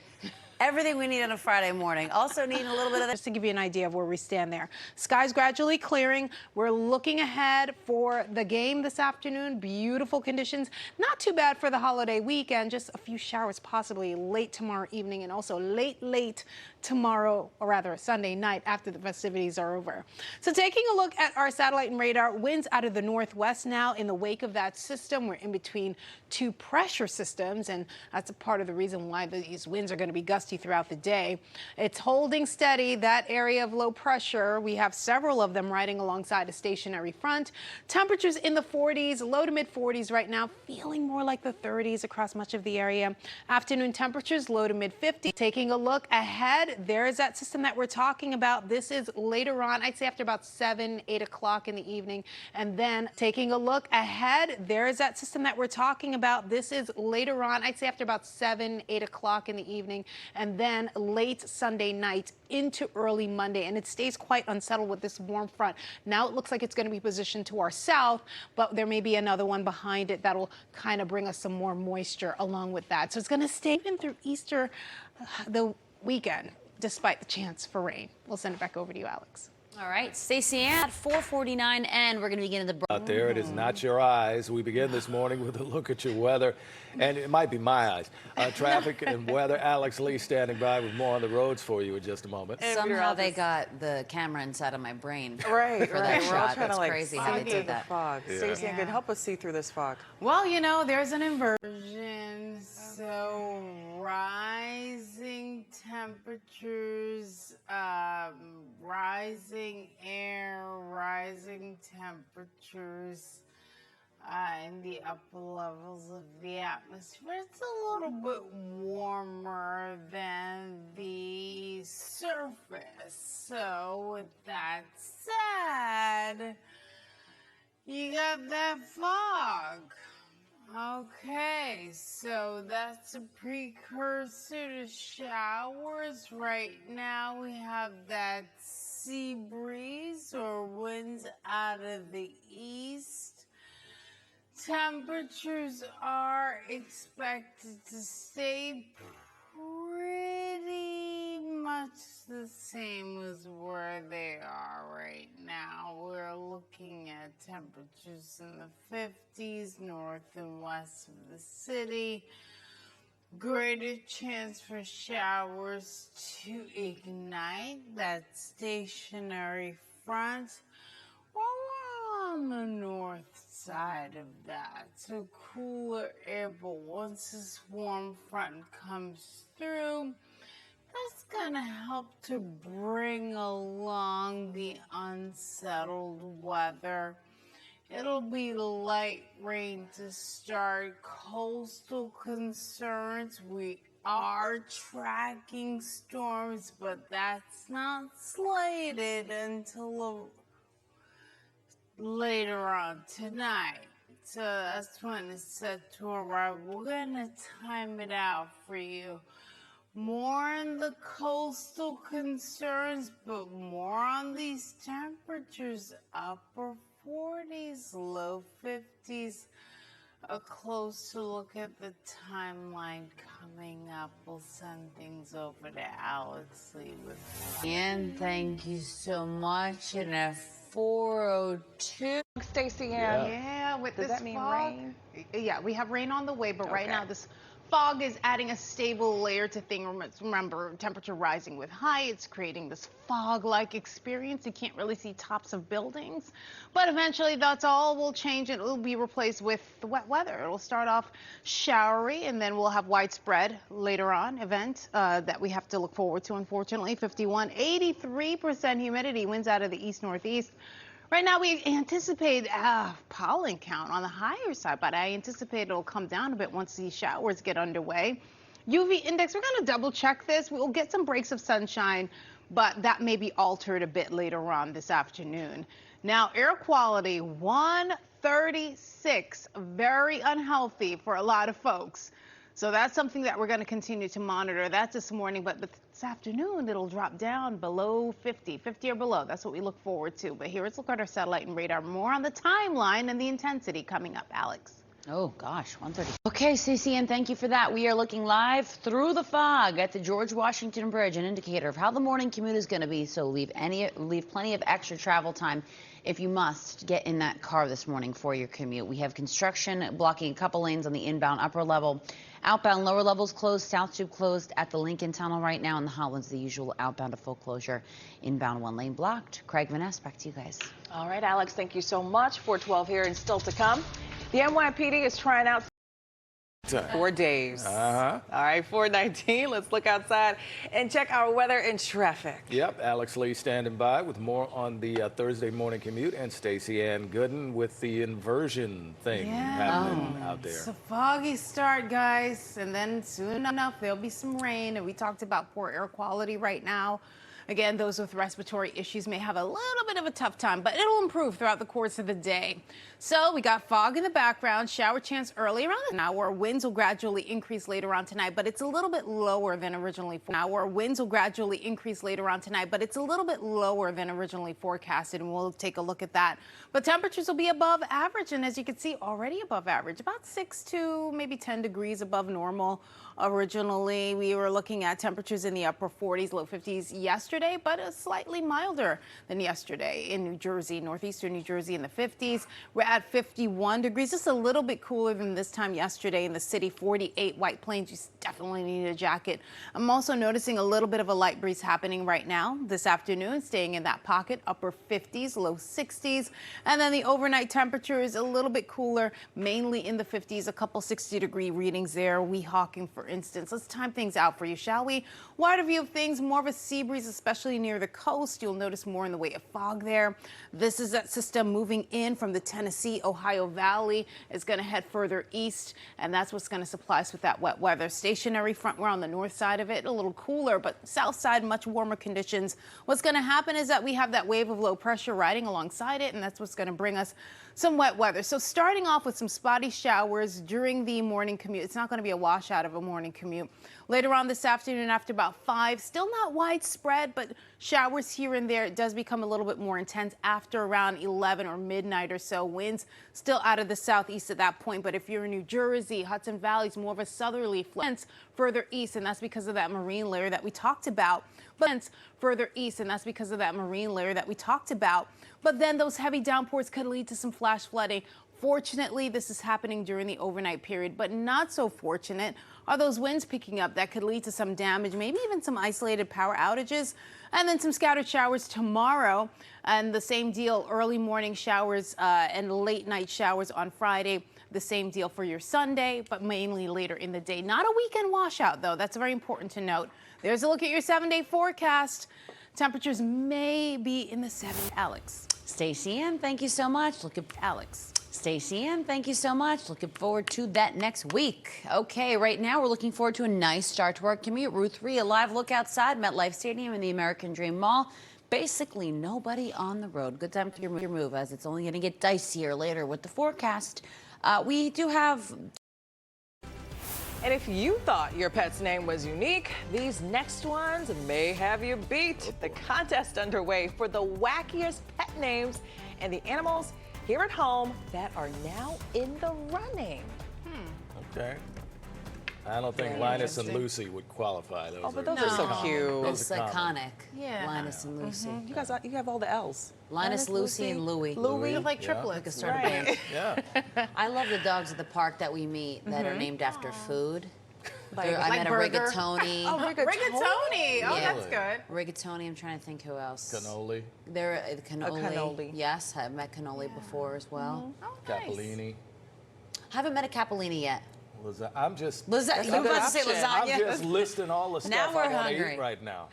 [SPEAKER 4] Everything we need on a Friday morning. Also needing a little bit of
[SPEAKER 2] Just to give you an idea of where we stand there. Skies gradually clearing. We're looking ahead for the game this afternoon. Beautiful conditions. Not too bad for the holiday weekend. Just a few showers possibly late tomorrow evening and also late tomorrow, or rather Sunday night after the festivities are over. So taking a look at our satellite and radar, winds out of the northwest now. In the wake of that system, we're in between two pressure systems, and that's a part of the reason why these winds are going to be gusty throughout the day. It's holding steady, that area of low pressure. We have several of them riding alongside a stationary front. Temperatures in the 40s, low to mid 40s right now, feeling more like the 30s across much of the area. Afternoon temperatures, low to mid 50s. Taking a look ahead, there's that system that we're talking about. This is later on, I'd say after about 7, 8 o'clock in the evening. And then taking a look ahead, there's that system that we're talking about. This is later on, I'd say after about 7, 8 o'clock in the evening. And then late Sunday night into early Monday. And it stays quite unsettled with this warm front. Now it looks like it's going to be positioned to our south, but there may be another one behind it that'll kind of bring us some more moisture along with that. So it's going to stay even through Easter, the weekend, despite the chance for rain. We'll send it back over to you, Alex.
[SPEAKER 4] All right, Stacy-Ann at 4:49, and we're going to begin in the
[SPEAKER 3] Out there, it is not your eyes. We begin this morning with a look at your weather, and it might be my eyes. Traffic and weather. Alex Lee standing by with more on the roads for you in just a moment.
[SPEAKER 4] Somehow they got the camera inside of my brain.
[SPEAKER 1] Right,
[SPEAKER 4] for that
[SPEAKER 1] We're all
[SPEAKER 4] shot.
[SPEAKER 1] trying
[SPEAKER 4] That's
[SPEAKER 1] to
[SPEAKER 4] crazy how they did that.
[SPEAKER 1] Fog. Stacy-Ann Gooden, help us see through this fog.
[SPEAKER 2] Well, you know, there's an inversion, so rising temperatures, rising air, rising temperatures in the upper levels of the atmosphere. It's a little bit warmer than the surface. So with that said,
[SPEAKER 8] got that fog. Okay, so that's a precursor to showers. Right now we have that sea breeze or winds out of the east. Temperatures are expected to stay pretty much the same as where they are right now. We're looking at temperatures in the 50s north and west of the city. Greater chance for showers to ignite that stationary front. Well, we're on the north side of that, so cooler air, but once this warm front comes through, that's gonna help to bring along the unsettled weather. It'll be light rain to start. Coastal concerns. We are tracking storms, but that's not slated until later on tonight. So that's when it's set to arrive. We're gonna time it out for you. More on the coastal concerns, but more on these temperatures. Upper 40s, low 50s. A closer look at the timeline coming up. We'll send things over to Alex Lee with and thank you so much. And at 4:02.
[SPEAKER 7] Stacy-Ann.
[SPEAKER 2] Yeah, with
[SPEAKER 7] Does
[SPEAKER 2] this
[SPEAKER 7] that mean
[SPEAKER 2] fog,
[SPEAKER 7] rain?
[SPEAKER 2] Yeah, we have rain on the way, but right
[SPEAKER 7] Okay.
[SPEAKER 2] now this fog is adding a stable layer to things. Remember, temperature rising with high, it's creating this fog-like experience. You can't really see tops of buildings, but eventually that's all will change and it will be replaced with the wet weather. It'll start off showery and then we'll have widespread later on event that we have to look forward to, unfortunately. 83% humidity, winds out of the east-northeast. Right now, we anticipate pollen count on the higher side, but I anticipate it'll come down a bit once these showers get underway. UV index, we're going to double check this. We'll get some breaks of sunshine, but that may be altered a bit later on this afternoon. Now, air quality, 136, very unhealthy for a lot of folks. So that's something that we're going to continue to monitor. That's this morning, but this afternoon it'll drop down below 50 or below. That's what we look forward to. But here, let's look at our satellite and radar. More on the timeline and the intensity coming up. Alex.
[SPEAKER 4] Oh gosh, 1:30. Okay, Stacy-Ann, thank you for that. We are looking live through the fog at the George Washington Bridge, an indicator of how the morning commute is going to be. So leave plenty of extra travel time if you must get in that car this morning for your commute. We have construction blocking a couple lanes on the inbound upper level. Outbound lower levels closed, South Tube closed at the Lincoln Tunnel right now, and the Hollands the usual outbound to full closure. Inbound one lane blocked. Craig Vaness, back to you guys.
[SPEAKER 7] All right, Alex, thank you so much. 412 here and still to come. The NYPD is trying out 4 days. All right, 4:19. Let's look outside and check our weather and traffic.
[SPEAKER 3] Yep, Alex Lee standing by with more on the Thursday morning commute, and Stacy-Ann Gooden with the inversion thing happening out there.
[SPEAKER 2] It's a foggy start, guys, and then soon enough there'll be some rain. And we talked about poor air quality right now. Again, those with respiratory issues may have a little bit of a tough time, but it'll improve throughout the course of the day. So we got fog in the background, shower chance early around the hour. Winds will gradually increase later on tonight, but it's a little bit lower than originally forecasted, and we'll take a look at that. But temperatures will be above average, and as you can see, already above average, about 6 to maybe 10 degrees above normal. Originally, we were looking at temperatures in the upper 40s, low 50s yesterday, but slightly milder than yesterday in New Jersey, northeastern New Jersey in the 50s. We're at 51 degrees, just a little bit cooler than this time yesterday in the city. 48 White Plains, you definitely need a jacket. I'm also noticing a little bit of a light breeze happening right now this afternoon, staying in that pocket, upper 50s, low 60s. And then the overnight temperature is a little bit cooler, mainly in the 50s, a couple 60-degree readings there. Weehawken for for instance. Let's time things out for you, shall we? Wider view of things, more of a sea breeze, especially near the coast. You'll notice more in the way of fog there. This is that system moving in from the Tennessee, Ohio Valley. It's going to head further east, and that's what's going to supply us with that wet weather. Stationary front, we're on the north side of it, a little cooler, but south side, much warmer conditions. What's going to happen is that we have that wave of low pressure riding alongside it, and that's what's going to bring us some wet weather. So starting off with some spotty showers during the morning commute. It's not going to be a washout of a morning commute. Later on this afternoon after about 5, still not widespread, but showers here and there. It does become a little bit more intense after around 11 or midnight or so. Winds still out of the southeast at that point, but if you're in New Jersey, Hudson Valley is more of a southerly flow further east, and that's because of that marine layer that we talked about. But further east, and that's because of that marine layer that we talked about. But then those heavy downpours could lead to some flash flooding. Fortunately, this is happening during the overnight period, but not so fortunate are those winds picking up that could lead to some damage, maybe even some isolated power outages, and then some scattered showers tomorrow. And the same deal, early morning showers and late night showers on Friday. The same deal for your Sunday, but mainly later in the day. Not a weekend washout, though. That's very important to note. There's a look at your 7-day forecast. Temperatures may be in the 70s. Alex.
[SPEAKER 4] Stacy-Ann, thank you so much.
[SPEAKER 2] Alex.
[SPEAKER 4] Stacy-Ann, thank you so much. Looking forward to that next week. Okay, right now we're looking forward to a nice start to our commute. Route 3, a live look outside MetLife Stadium and the American Dream Mall. Basically nobody on the road. Good time to your move, as it's only going to get dicier later with the forecast. We do have...
[SPEAKER 9] And if you thought your pet's name was unique, these next ones may have you beat. The contest underway for the wackiest pet names and the animals here at home that are now in the running.
[SPEAKER 3] Okay. I don't think Linus and Lucy would qualify. Those
[SPEAKER 9] but those are so cute.
[SPEAKER 4] It's iconic.
[SPEAKER 2] Yeah.
[SPEAKER 4] Linus and Lucy.
[SPEAKER 9] You guys, you have all the L's.
[SPEAKER 4] Linus, Lucy, and Louie.
[SPEAKER 2] Louie, like
[SPEAKER 3] Yeah.
[SPEAKER 2] triplets.
[SPEAKER 4] We could start a band.
[SPEAKER 3] Yeah.
[SPEAKER 4] I love the dogs at the park that we meet that are named after food. I
[SPEAKER 2] like
[SPEAKER 4] met a
[SPEAKER 2] burger.
[SPEAKER 4] rigatoni.
[SPEAKER 2] Rigatoni. Oh,
[SPEAKER 4] Yeah.
[SPEAKER 2] that's good.
[SPEAKER 4] Rigatoni, I'm trying to think who else.
[SPEAKER 3] Cannoli,
[SPEAKER 4] They're cannoli.
[SPEAKER 9] cannoli.
[SPEAKER 4] Yes, I've met cannoli before as well.
[SPEAKER 2] Oh, nice.
[SPEAKER 3] Capellini.
[SPEAKER 4] Haven't met a capellini yet.
[SPEAKER 3] I'm just.
[SPEAKER 4] You were about to say
[SPEAKER 9] option.
[SPEAKER 3] I'm
[SPEAKER 4] lasagna?
[SPEAKER 3] just listing all the
[SPEAKER 4] Now
[SPEAKER 3] stuff
[SPEAKER 4] we're
[SPEAKER 3] I want to
[SPEAKER 4] hungry.
[SPEAKER 3] eat right now.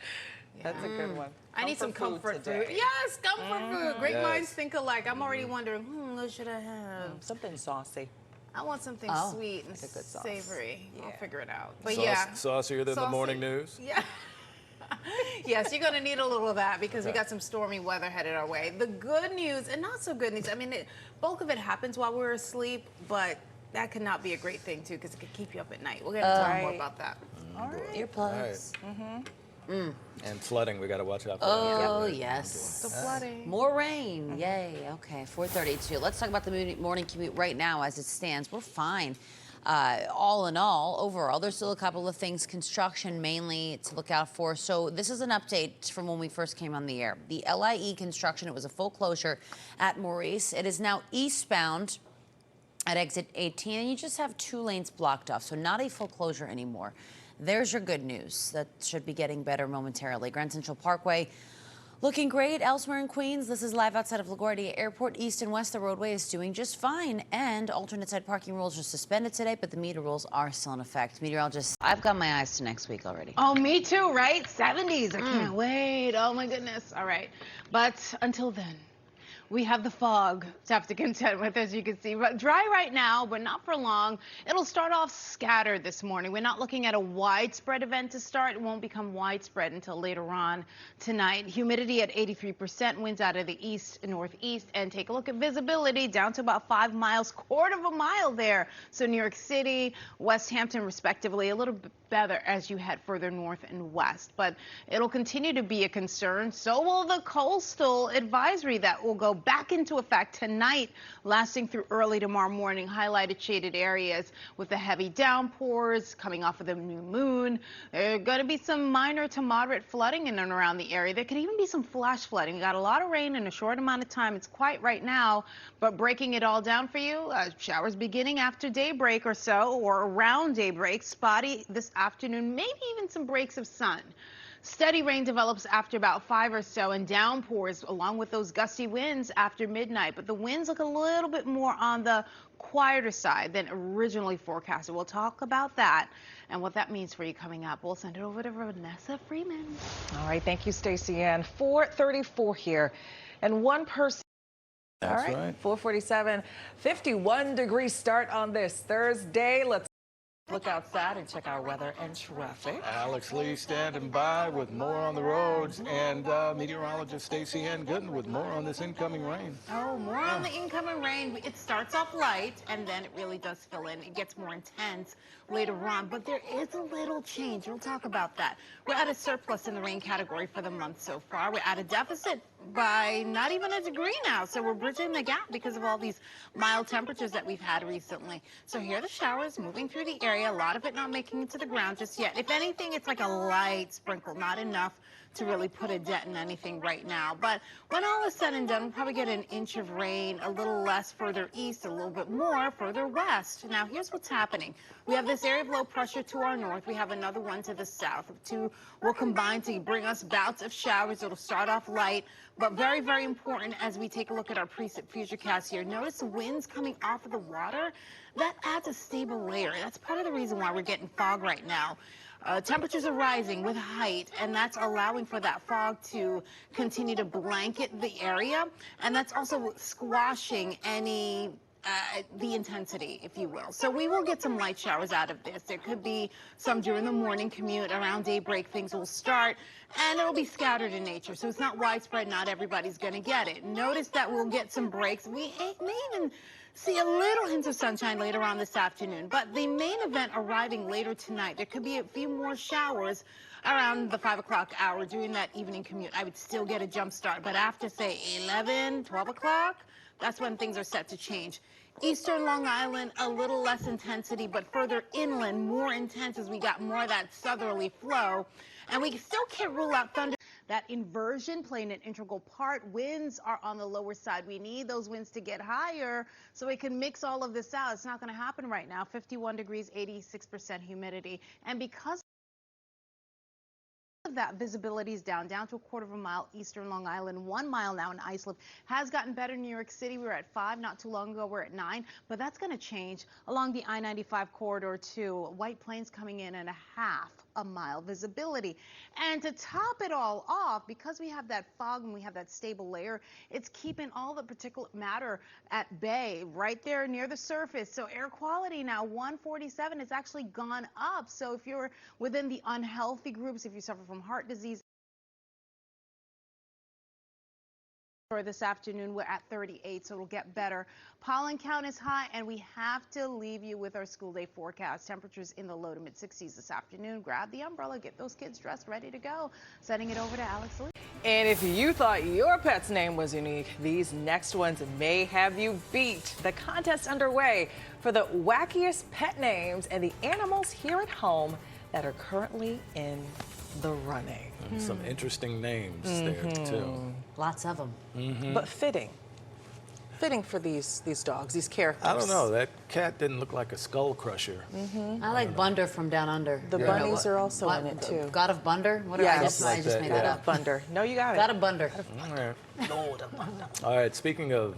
[SPEAKER 9] That's a good one.
[SPEAKER 2] I need some comfort food.
[SPEAKER 9] today.
[SPEAKER 2] Yes, comfort food. Great
[SPEAKER 3] Yes.
[SPEAKER 2] minds think alike. I'm already wondering, what should I have?
[SPEAKER 9] Something saucy.
[SPEAKER 2] I want something
[SPEAKER 4] Oh.
[SPEAKER 2] sweet and
[SPEAKER 9] a good sauce.
[SPEAKER 2] savory. I'll figure it out. But
[SPEAKER 3] Sauce,
[SPEAKER 2] yeah.
[SPEAKER 3] Saucier than the
[SPEAKER 2] Saucy.
[SPEAKER 3] morning news.
[SPEAKER 2] Yeah. Yes, you're going to need a little of that because we got some stormy weather headed our way. The good news and not so good news, I mean, bulk of it happens while we're asleep, but that could not be a great thing, too, because it could keep you up at night. We're going to talk more about that.
[SPEAKER 4] Earplugs.
[SPEAKER 3] And flooding, we got to watch out for.
[SPEAKER 4] Oh, yes.
[SPEAKER 2] The flooding.
[SPEAKER 4] More rain. Yay. Okay, 4:32. Let's talk about the morning commute right now as it stands. We're fine. All in all, overall, there's still a couple of things, construction mainly to look out for. So this is an update from when we first came on the air. The LIE construction, it was a full closure at Maurice. It is now eastbound at exit 18, and you just have 2 lanes blocked off, so not a full closure anymore. There's your good news. That should be getting better momentarily. Grand Central Parkway looking great. Elsewhere in Queens, this is live outside of LaGuardia Airport. East and west, the roadway is doing just fine. And alternate side parking rules are suspended today, but the meter rules are still in effect. Meteorologist, I've got my eyes to next week already.
[SPEAKER 2] Oh, me too, right? 70s. I can't wait. Oh, my goodness. All right. But until then, we have the fog to have to contend with, as you can see. But dry right now, but not for long. It'll start off scattered this morning. We're not looking at a widespread event to start. It won't become widespread until later on tonight. Humidity at 83%, winds out of the east and northeast. And take a look at visibility, down to about 5 miles, quarter of a mile there. So New York City, West Hampton, respectively, a little bit better as you head further north and west. But it'll continue to be a concern. So will the coastal advisory that will go back into effect tonight, lasting through early tomorrow morning. Highlighted shaded areas with the heavy downpours coming off of the new moon. There are going to be some minor to moderate flooding in and around the area. There could even be some flash flooding. We got a lot of rain in a short amount of time. It's quiet right now, but breaking it all down for you, showers beginning after daybreak or so, or around daybreak, spotty this afternoon, maybe even some breaks of sun. Steady rain develops after about 5 or so, and downpours along with those gusty winds after midnight. But the winds look a little bit more on the quieter side than originally forecasted. We'll talk about that and what that means for you coming up. We'll send it over to Vanessa Freeman.
[SPEAKER 9] All right, thank you, Stacy-Ann. 4:34 here, and one person.
[SPEAKER 3] That's
[SPEAKER 9] All
[SPEAKER 3] right.
[SPEAKER 9] 4:47, 51-degree start on this Thursday. Let's look outside and check our weather and traffic.
[SPEAKER 3] Alex Lee standing by with more on the roads, and meteorologist Stacy-Ann Gooden with more on this incoming rain.
[SPEAKER 2] Oh, more on the incoming rain. It starts off light, and then it really does fill in. It gets more intense later on, but there is a little change. We'll talk about that. We're at a surplus in the rain category for the month so far. We're at a deficit by not even a degree now, so we're bridging the gap because of all these mild temperatures that we've had recently. So here are the showers moving through the area. A lot of it not making it to the ground just yet. If anything, it's like a light sprinkle, not enough to really put a dent in anything right now. But when all is said and done, we'll probably get an inch of rain, a little less further east, a little bit more further west. Now, here's what's happening. We have this area of low pressure to our north. We have another one to the south. The two will combine to bring us bouts of showers. It'll start off light, but very, very important as we take a look at our precip futurecast here. Notice the winds coming off of the water. That adds a stable layer. That's part of the reason why we're getting fog right now. Temperatures are rising with height, and that's allowing for that fog to continue to blanket the area, and that's also squashing any the intensity, if you will. So we will get some light showers out of this. There could be some during the morning commute. Around daybreak, things will start, and it'll be scattered in nature. So it's not widespread. Not everybody's going to get it. Notice that we'll get some breaks. We may even see a little hint of sunshine later on this afternoon, but the main event arriving later tonight. There could be a few more showers around the 5 o'clock hour during that evening commute. I would still get a jump start, but after, say, 11, 12 o'clock, that's when things are set to change. Eastern Long Island, a little less intensity, but further inland, more intense as we got more of that southerly flow. And we still can't rule out thunder. That inversion playing an integral part. Winds are on the lower side. We need those winds to get higher so we can mix all of this out. It's not going to happen right now. 51 degrees, 86% humidity. And because of that, visibility is down to a quarter of a mile eastern Long Island, 1 mile now in Islip. Has gotten better in New York City. We were at 5 not too long ago. We're at 9, but that's going to change along the I-95 corridor too. White Plains coming in at a half a mile visibility. And to top it all off, because we have that fog and we have that stable layer, it's keeping all the particulate matter at bay right there near the surface. So air quality now 147 has actually gone up. So if you're within the unhealthy groups, if you suffer from heart disease, for this afternoon, we're at 38, so it'll get better. Pollen count is high, and we have to leave you with our school day forecast. Temperatures in the low to mid 60s this afternoon. Grab the umbrella, get those kids dressed, ready to go. Sending it over to Alex Lee.
[SPEAKER 9] And if you thought your pet's name was unique, these next ones may have you beat. The contest underway for the wackiest pet names and the animals here at home that are currently in the running.
[SPEAKER 3] Some interesting names there, too.
[SPEAKER 4] Lots of them.
[SPEAKER 9] But fitting for these dogs, these characters.
[SPEAKER 3] I don't know. That cat didn't look like a skull crusher.
[SPEAKER 4] I like Bunder from Down Under.
[SPEAKER 9] The bunnies are also
[SPEAKER 4] What?
[SPEAKER 9] in it, too.
[SPEAKER 4] God of Bunder? What
[SPEAKER 9] Yes.
[SPEAKER 4] I just made that up.
[SPEAKER 9] Bunder. No, you got it.
[SPEAKER 4] God of Bunder.
[SPEAKER 3] All right. All right, speaking of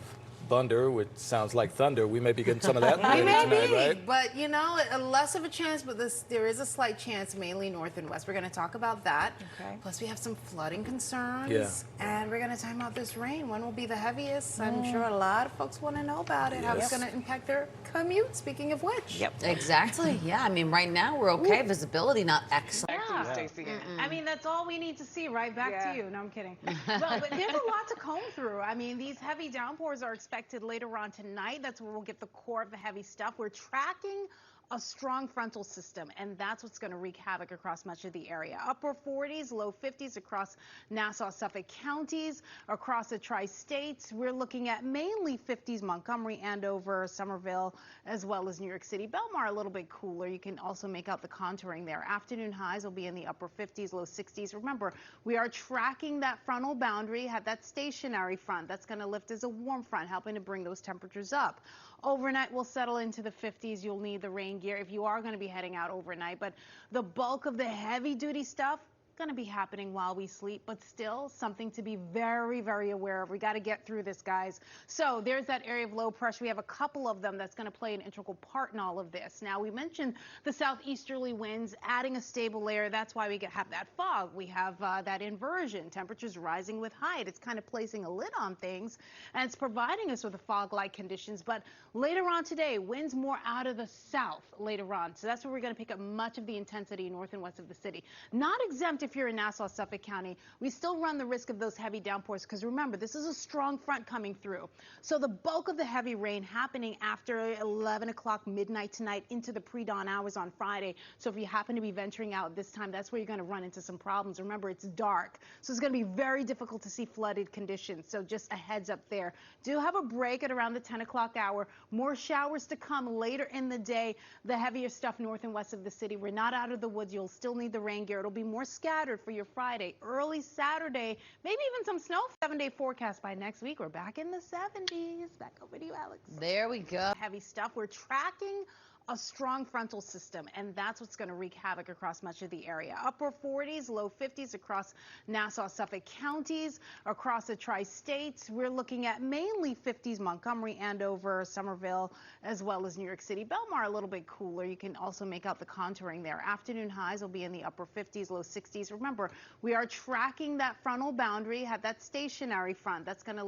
[SPEAKER 3] Bunder, which sounds like thunder, we may be getting some of that later tonight, right?
[SPEAKER 2] But you know, less of a chance, but there is a slight chance, mainly north and west. We're going to talk about that.
[SPEAKER 9] Okay.
[SPEAKER 2] Plus, we have some flooding concerns.
[SPEAKER 3] Yeah.
[SPEAKER 2] And we're going to time out this rain. When will be the heaviest? I'm sure a lot of folks want to know about it, how it's going to impact their commute, speaking of which.
[SPEAKER 9] Yep.
[SPEAKER 4] Exactly. Yeah, I mean, right now we're okay. Visibility not excellent.
[SPEAKER 2] I mean, that's all we need to see, right? Back to you. No, I'm kidding. But there's a lot to comb through. I mean, these heavy downpours are expected later on tonight. That's where we'll get the core of the heavy stuff. We're tracking a strong frontal system, and that's what's going to wreak havoc across much of the area. Upper 40s, low 50s across Nassau, Suffolk counties, across the tri-states. We're looking at mainly 50s, Montgomery, Andover, Somerville, as well as New York City. Belmar a little bit cooler. You can also make out the contouring there. Afternoon highs will be in the upper 50s, low 60s. Remember, we are tracking that frontal boundary, have that stationary front. That's going to lift as a warm front, helping to bring those temperatures up. Overnight, we'll settle into the 50s. You'll need the rain gear if you are going to be heading out overnight. But the bulk of the heavy-duty stuff going to be happening while we sleep, but still something to be very, very aware of. We got to get through this, guys. So there's that area of low pressure. We have a couple of them that's going to play an integral part in all of this. Now, we mentioned the southeasterly winds adding a stable layer. That's why we have that fog. We have that inversion. Temperatures rising with height. It's kind of placing a lid on things, and it's providing us with the fog-like conditions. But later on today, winds more out of the south later on. So that's where we're going to pick up much of the intensity north and west of the city. Not exempt if you're in Nassau, Suffolk County. We still run the risk of those heavy downpours because remember, this is a strong front coming through. So the bulk of the heavy rain happening after 11 o'clock midnight tonight into the pre-dawn hours on Friday. So if you happen to be venturing out this time, that's where you're going to run into some problems. Remember, it's dark, so it's going to be very difficult to see flooded conditions. So just a heads up there. Do have a break at around the 10 o'clock hour. More showers to come later in the day. The heavier stuff north and west of the city. We're not out of the woods. You'll still need the rain gear. It'll be more scattered for your Friday, early Saturday, maybe even some snow. 7-day forecast by next week. We're back in the 70s. Back over to you, Alex.
[SPEAKER 4] There we go.
[SPEAKER 2] Heavy stuff. We're tracking a strong frontal system, and that's what's going to wreak havoc across much of the area. Upper 40s, low 50s across Nassau, Suffolk counties, across the tri-states. We're looking at mainly 50s, Montgomery, Andover, Somerville, as well as New York City. Belmar a little bit cooler. You can also make out the contouring there. Afternoon highs will be in the upper 50s, low 60s. Remember, we are tracking that frontal boundary, have that stationary front. That's going to